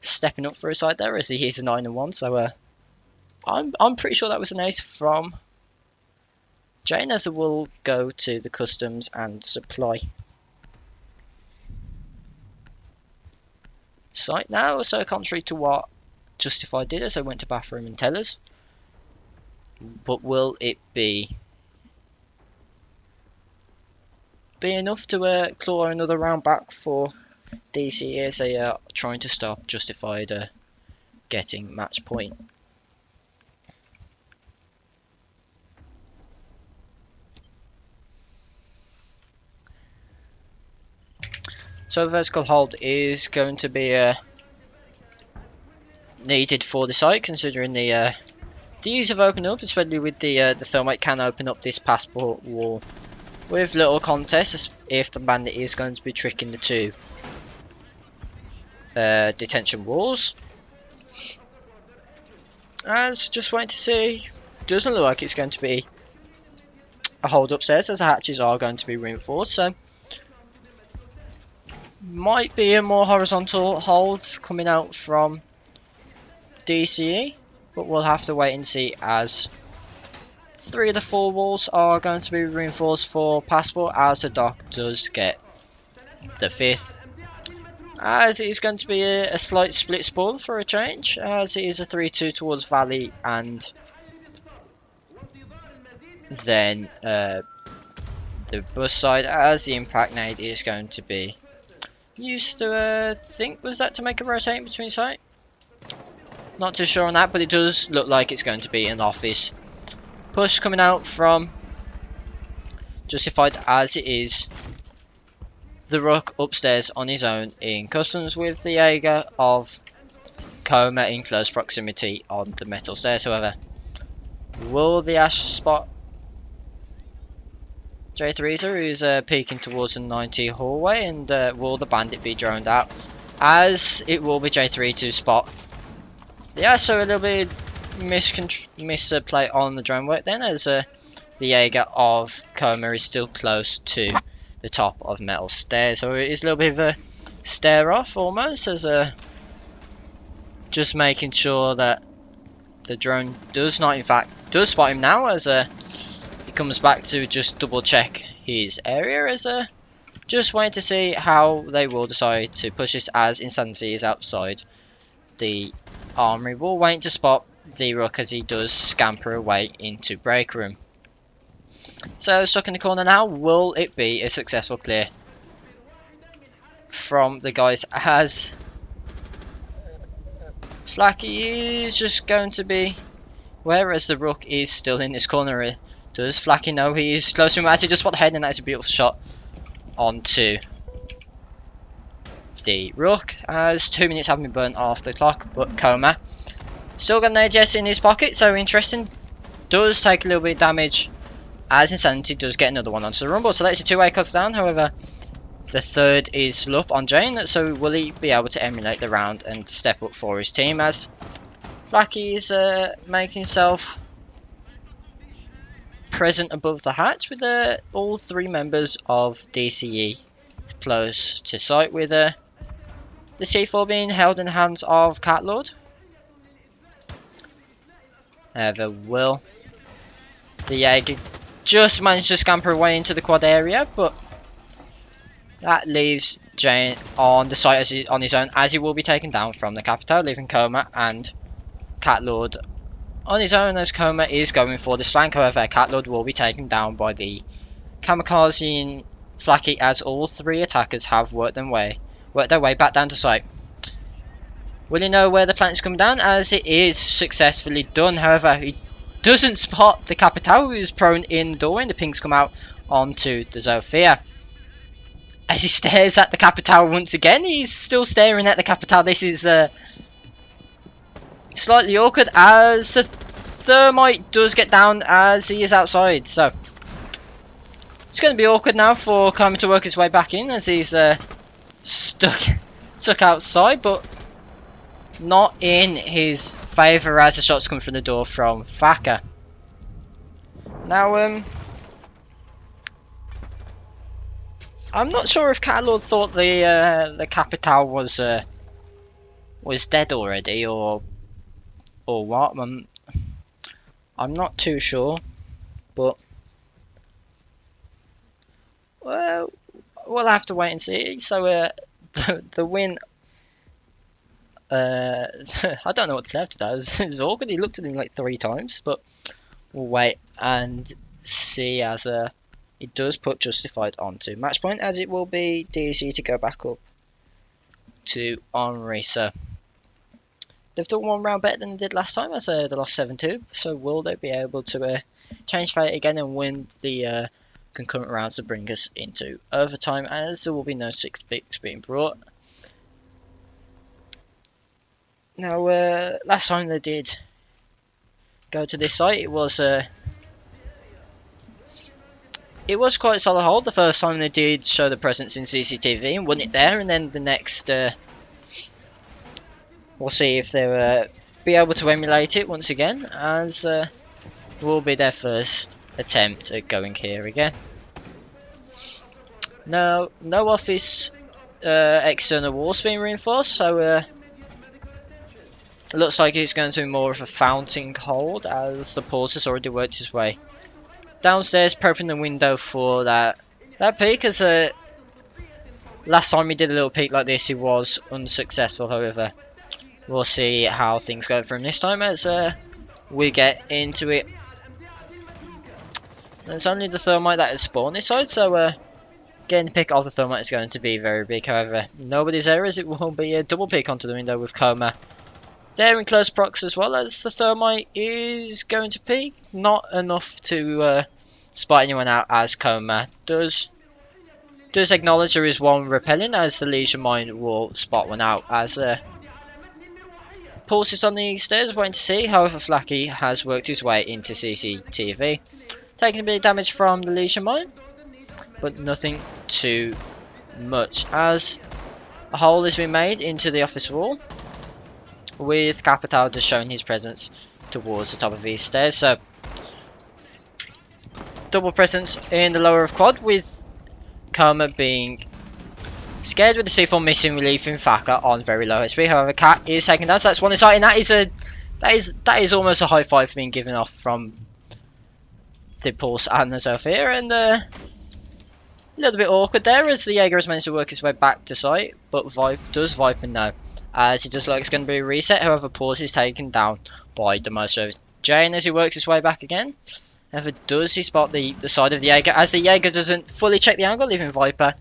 stepping up for his side there, as he is a 9-1. So I'm pretty sure that was an ace from Jane, as it will go to the customs and supply site now. So contrary to what Justified did, as they went to bathroom and Tellers, but will it be enough to claw another round back for DC, as they are trying to stop Justified getting match point? So vertical hold is going to be needed for the site, considering the use have opened up, especially with the thermite can open up this passport wall with little contests if the bandit is going to be tricking the two detention walls. As just waiting to see, doesn't look like it's going to be a hold upstairs as the hatches are going to be reinforced, so might be a more horizontal hold coming out from DCE, but we'll have to wait and see as 3 of the 4 walls are going to be reinforced for passport as the dock does get the 5th. As it is going to be a slight split spoil for a change, as it is a 3-2 towards Valley and then the bus side, as the impact nade is going to be used to, think, was that to make a rotating between site? Not too sure on that, but it does look like it's going to be an office push coming out from Justified, as it is the Rook upstairs on his own in customs with the Jaeger of Coma in close proximity on the metal stairs. However, will the Ash spot J3er, who's peeking towards the 90 hallway, and will the bandit be droned out? As it will be J3 to spot. Yeah, so a little bit misplay on the drone work then, as the Jaeger of Coma is still close to the top of metal stairs. So it is a little bit of a stare off almost, as just making sure that the drone does not, in fact, does spot him now, as he comes back to just double check his area, as just waiting to see how they will decide to push this, as Insanity is outside the armory. We'll wait to spot the Rook as he does scamper away into break room. So stuck in the corner now, will it be a successful clear from the guys, as Flacky is just going to be, whereas the Rook is still in this corner. Does Flacky know he is close to him as he just spot the head, and that's a beautiful shot onto the Rook, as 2 minutes have been burnt off the clock, but Coma still got an AGS in his pocket, so interesting. Does take a little bit of damage, as Insanity does get another one onto the rumble, so that's a 2-way cut down. However, the third is still up on Jane, so will he be able to emulate the round and step up for his team, as Flacky is making himself present above the hatch with all 3 members of DCE close to site, with the C4 being held in the hands of Catlord. However, will the Jaeger just manage to scamper away into the quad area, but that leaves Jane on the site on his own, as he will be taken down from the Capitol, leaving Coma and Catlord on his own, as Coma is going for this flank. However, Catlord will be taken down by the Kamikaze and Flacky, as all 3 attackers have worked their way back down to site. Will he know where the plant is coming down, as it is successfully done? However, he doesn't spot the Capitao, who is prone in the doorway, and the pings come out onto the Zofia. As he stares at the Capitao once again, he's still staring at the Capitao. This is slightly awkward, as the Thermite does get down as he is outside. So it's going to be awkward now for Coma to work his way back in, as he's stuck outside, but not in his favour, as the shots come from the door from Faka. Now, I'm not sure if Catlord thought the Capital was dead already, or what. I'm not too sure, but well, we'll have to wait and see. So the win. I don't know what to say after that. It's awkward. He looked at him like 3 times, but we'll wait and see, as it does put Justified onto match point, as it will be DC to go back up to Henri. So they've done 1 round better than they did last time, as they lost 7-2. So will they be able to change fate again and win the concurrent rounds to bring us into overtime, as there will be no 6 picks being brought. Now, last time they did go to this site, it was it was quite a solid hold the first time they did show the presence in CCTV and won it there, and then the next, we'll see if they'll be able to emulate it once again, as will be their first attempt at going here again. No office external walls being reinforced, so it looks like it's going to be more of a fountain hold, as the pulse has already worked his way downstairs, prepping the window for that peek. As last time he did a little peek like this, he was unsuccessful. However, we'll see how things go from this time as we get into it. There's only the thermite that is spawned this side, so getting the pick of the thermite is going to be very big. However, nobody's there, as it will be a double pick onto the window with Coma there in close prox, as well as the thermite is going to peak. Not enough to spot anyone out, as Coma does acknowledge there is one repelling, as the Leisure Mine will spot one out, as Pulse is on the stairs waiting to see. However, Flacky has worked his way into CCTV, taking a bit of damage from the Leisure Mine, but nothing too much, as a hole has been made into the office wall, with Capital just showing his presence towards the top of these stairs. So double presence in the lower of quad, with Coma being scared with the C4 missing, relieving Faka on very low HP. However, Cat is taken down, so that's one inside, and that is almost a high five being given off from the Pulse and the Zofia, and a little bit awkward there, as the Jaeger has managed to work his way back to site, but Viper know, as it does look like it's going to be a reset. However, Pulse is taken down by the Maestro Jane as he works his way back again. However, does he spot the side of the Jaeger, as the Jaeger doesn't fully check the angle, leaving Viper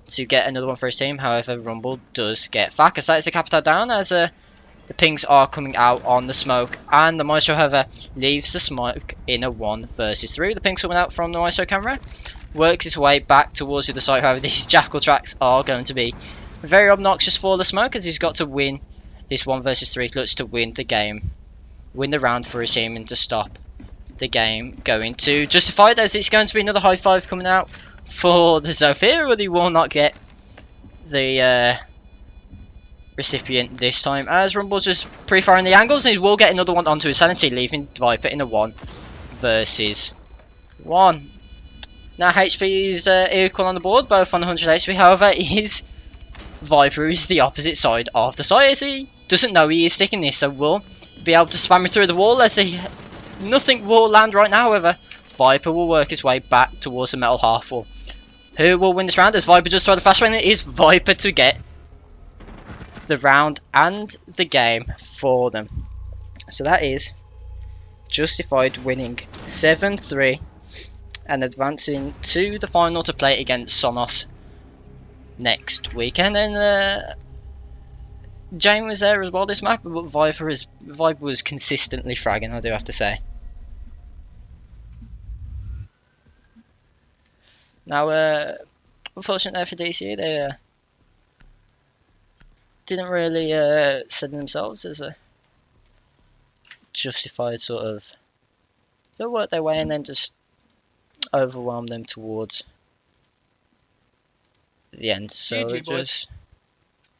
to get another one for his team. However, Rumble does get Faka, so that's the Capital down, as the pings are coming out on the smoke, and the Maestro, however, leaves the smoke in a 1 versus 3. The pings coming out from the Maestro camera, works his way back towards the other side. However, these Jackal tracks are going to be very obnoxious for the smoke, as he's got to win this 1 versus 3 clutch to win the game, win the round for his team, and to stop the game going to Justified, as it's going to be another high five coming out for the Zofia, but he will not get the recipient this time, as Rumble's just pre-firing the angles, and he will get another one onto his sanity, leaving Viper in a 1 versus 1. Now HP is equal on the board, both on 100 HP. However, Viper is the opposite side of the site, as he doesn't know he is sticking this, so will be able to spam it through the wall, as nothing will land right now. However, Viper will work his way back towards the metal half wall. Who will win this round, as Viper just throw the flash, and it is Viper to get the round and the game for them. So that is Justified winning 7-3 and advancing to the final to play against Sonos next weekend. And Jane was there as well this map, but Viper was consistently fragging, I do have to say. Now, unfortunately for DC, they didn't really set themselves as a Justified sort of. They'll work their way and then just overwhelm them towards the end. So GG, it boys.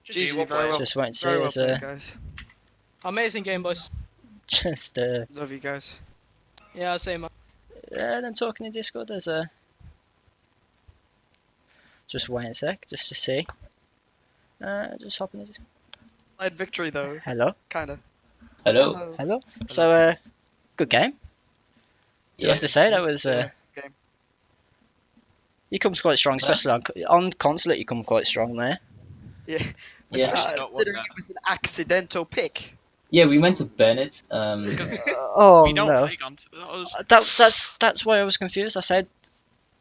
just GG, very well. just wait and see. Very well As played, guys. Amazing game, boys. just Love you guys. Yeah, same. them talking in Discord. There's a just wait a sec, just to see. Just hop in. Slight victory though, Hello, kinda. Hello. hello. So good game. Do you have to say that was Yeah, game. you come quite strong, especially on consulate. You come quite strong there. Yeah. Yeah. Especially considering it was an accidental pick. Yeah, we went to Bennett. Oh We don't no, play guns. that's why I was confused. I said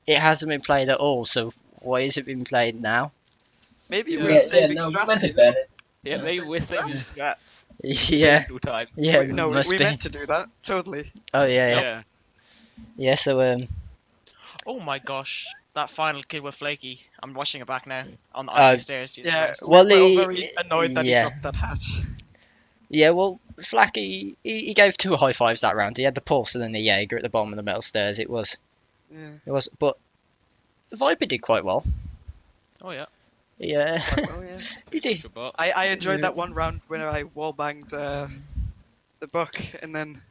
it hasn't been played at all, so why is it being played now? Maybe Yeah. we're yeah, saving no, we strats. went to Bennett. Yeah, maybe we're saving strats. Yeah, Full time. yeah, Wait, no, must we be. meant to do that. Totally. Oh yeah, yeah, Yeah. yeah. So Oh my gosh, that final kill with Flaky. I'm watching it back now on the stairs. Jesus Yeah. Christ. Well, we're all he- very annoyed that yeah. he dropped that hatch. yeah. Well, Flacky he gave 2 high fives that round. He had the pulse and then the Jaeger at the bottom of the metal stairs. It was, Yeah. but Viper did quite well. Oh yeah. Yeah, Oh yeah. he did. I enjoyed that one round when I wallbanged the book and then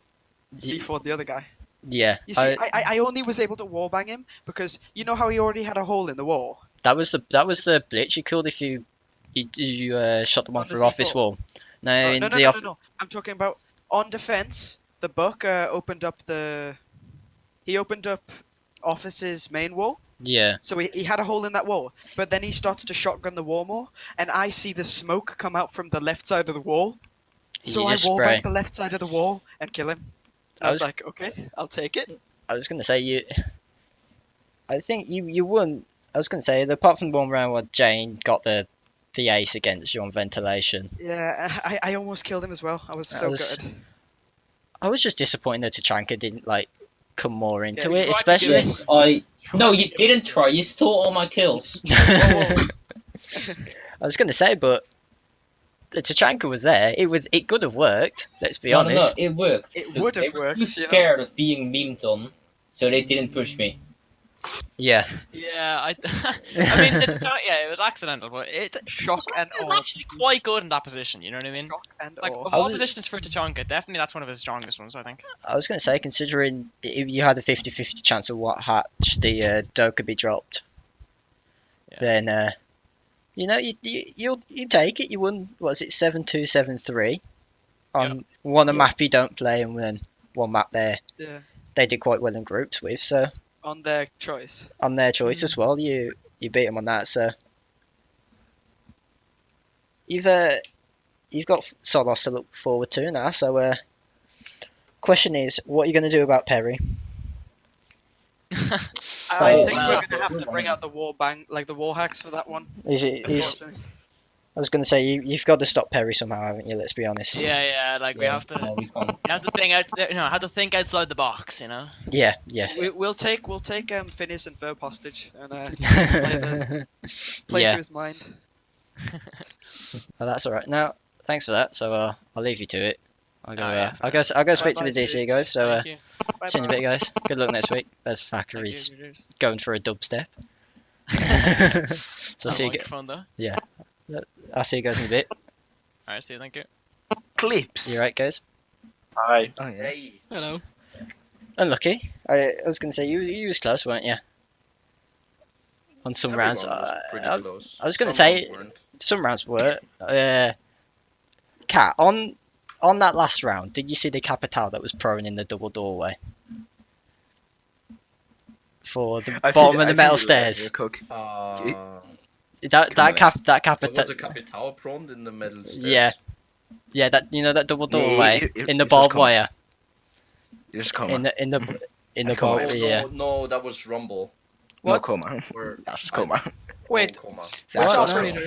C4'd the other guy. Yeah, You see, I only was able to wallbang him because you know how he already had a hole in the wall. that was the blitz you killed if you shot the one On the through office C4. wall. No, in No, the no, off. no, no. I'm talking about on defense. The book opened up He opened up office's main wall. Yeah, So he had a hole in that wall, but then he starts to shotgun the wall more, and I see the smoke come out from the left side of the wall. So you I just wallbang spray. the left side of the wall and kill him. And I was like, okay, I'll take it. I was gonna say you. I think you won. I was gonna say apart from one round where Jane got the ace against you on ventilation. Yeah, I almost killed him as well. I was That so was- gutted. I was just disappointed that Tachanka didn't like come more into he it, tried to do especially. Yes, No, you didn't try. You stole all my kills. I was gonna say, but the Tachanka was there. It could have worked. Let's be No, honest. it worked. It because would have they were worked, too you know? scared of being memed on, so they didn't push me. Yeah. Yeah, I mean, it was accidental, but Shock and He's awe. actually quite good in that position. You know what I mean? Shock and Like awe. of all positions for Tachanka, definitely that's one of his strongest ones. I think. I was gonna say, considering if you had a 50-50 chance of what hatch the dough could be dropped, then you take it. You won. What was it 7-2, 7-3 on one a map you don't play, and then one map there Yeah, they did quite well in groups with. So on their choice. on their choice as well, you beat them on that. So you've got Solos to look forward to now. So question is, what are you going to do about Perry? I Oh, think wow. we're gonna have to bring out the wall hacks for that one. Is unfortunately. I was going to say you've got to stop Perry somehow, haven't you? Let's be honest. Yeah, like we have to. No, we can't. You have to think out. Have to think outside the box. You know. Yeah. Yes. We'll take Phineas and Ferb hostage and play Yeah. to his mind. Oh, that's all right. Now, thanks for that. So I'll leave you to it. I'll go. Oh, yeah, I'll go speak to Bye-bye, the DC Siege. guys. So Thank you. see you in a bit, guys. Good luck next week. There's Thacker. Thank He's you. going for a dubstep. So see you. Microphone though. I'll see you guys in a bit. Alright, see you. Thank you. Clips. You right, guys? Hi. Oh yeah. Hello. Unlucky. I was going to say you was close, weren't you? On some rounds. I was going to say some rounds were. Cat on that last round. Did you see the Capital that was prone in the double doorway? For the bottom of the metal stairs. That Capital. Was a Capital prone in the metal stairs? Yeah, that that double Yeah, doorway it in the was barbed common. wire. Just coma. In the I come barbed. up. Yeah. No, that was Rumble. No coma. Or That's just coma. Wait, Coma. That's What? just no. coma.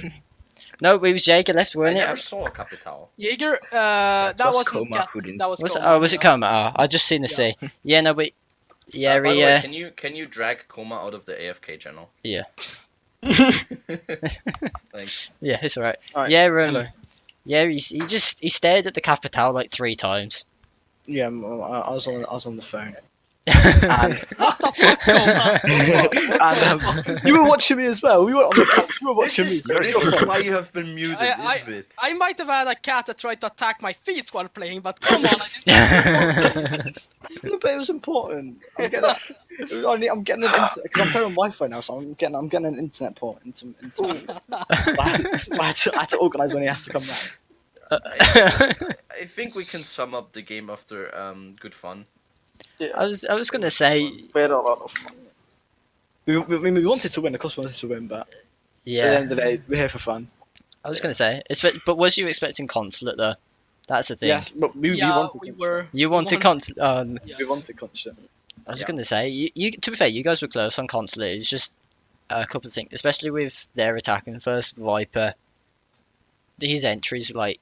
No, it was Jaeger left, I weren't never it? saw a Capital. Jaeger, that That's wasn't Coma Cat- who didn't- that was Was Coma. was it Coma? Oh, I just seen the C. Yeah, no, but yeah, By the he, way, can you drag Coma out of the AFK channel? Yeah. Thanks. yeah, it's alright. Alright, Yeah, hello. yeah, he stared at the Capital like 3 times. Yeah, I was on the phone. and What the fuck, Coma? And you were watching me as well. We were on the couch. You were watching me. This is why you have been muted, I- is it? I might have had a cat that tried to attack my feet while playing, but come on, I didn't. No, but it was important. I'm getting an internet because I'm playing on Wi-Fi now, so I'm getting an internet port into. So I had to organise when he has to come back. I think we can sum up the game after good fun. Yeah, I was gonna say, we had a lot of fun. We wanted to win. Of course, we wanted to win, but at the yeah, end of the day, we're here for fun. I was gonna say, but was you expecting Consulate though? That's the thing. Yes, but we Yeah, wanted. we Consulate. were. You wanted we Consulate. We wanted Consulate. I was Yeah. gonna say, you to be fair, you guys were close on Consulate. It's just a couple of things, especially with their attacking. First, Viper, his entries like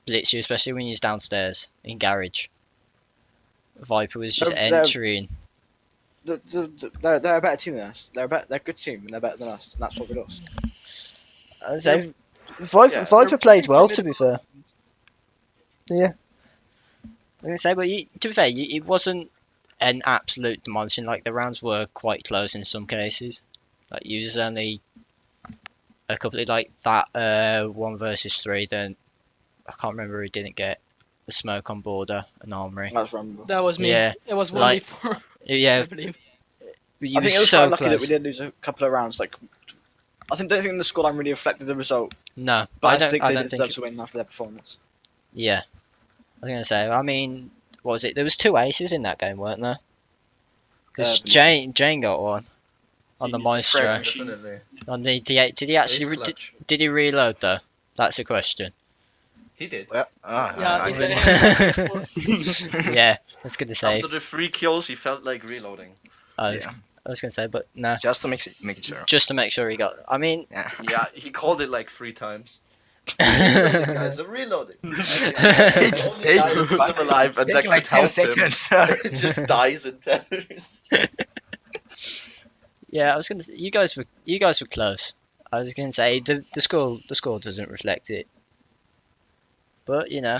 blitz you, especially when he's downstairs in garage. Viper was just They're- entering. They're a better team than us. They're a good team, and they're better than us, and that's what we lost. I'd say Yeah, Viper played well, to be fair. Yeah. I was gonna say, but to be fair, it wasn't an absolute demolition. Like the rounds were quite close in some cases. Like you was only a couple of like that 1 versus 3. Then I can't remember who didn't get the smoke on border and armory. That's Rumble. That was me. Yeah, It was like- 1v4. Yeah, I believe. you I think were it was so quite lucky that close. we did lose a couple of rounds. Like, don't think the scoreline really reflected the result, No, but I, don't. think I they don't deserve think. to win after their performance. Yeah, I was gonna say. I mean, what was it? There was 2 aces in that game, weren't there? Because Jane got one on the Maestro. Definitely. On the D8. Did he actually? Ace clutch. Did he reload though? That's a question. He did. Well, Yeah, I it didn't. did. Yeah, I was gonna say. After the 3 kills, he felt like reloading. I was gonna say, but no. Just to make it sure. Just to make sure he got. I mean. Yeah. Yeah, he called it like 3 times. Reloading, guys, I'm reloading. Only guy who's still alive and that Take like could 10 help seconds. him just dies in tethers. Yeah, I was gonna say you guys were close. I was gonna say the score doesn't reflect it, but you know,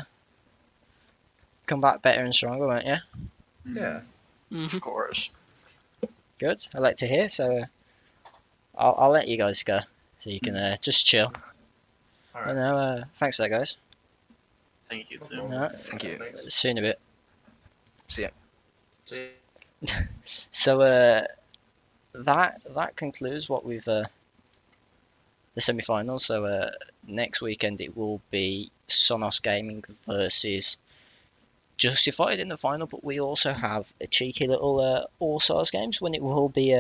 come back better and stronger, won't you? Yeah. Of course. Good. I like to hear. So I'll let you guys go, so you can just chill. Alright. I know. Thanks for that, guys. Thank you. Alright, Thank you. see you in a bit. See ya. So that concludes what we've the semi-finals. So next weekend it will be Sonos Gaming versus Justified in the final, but we also have a cheeky little All-Stars games when it will be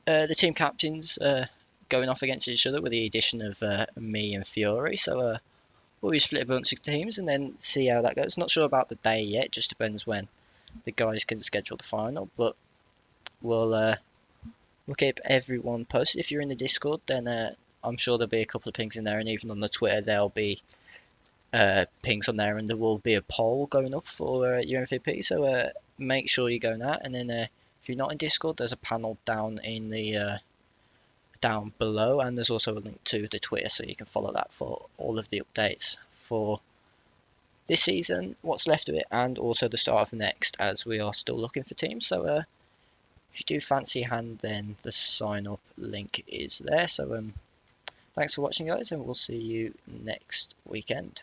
the team captains going off against each other with the addition of me and Fury. So we'll be split a bunch of teams and then see how that goes. Not sure about the day yet, it just depends when the guys can schedule the final, but we'll keep everyone posted. If you're in the Discord, then I'm sure there'll be a couple of pings in there, and even on the Twitter there'll be pings on there, and there will be a poll going up for your MVP. So make sure you go on that, and then if you're not in Discord, there's a panel down in the down below, and there's also a link to the Twitter, so you can follow that for all of the updates for this season, what's left of it, and also the start of the next, as we are still looking for teams. So if you do fancy a hand, then the sign up link is there. So thanks for watching, guys, and we'll see you next weekend.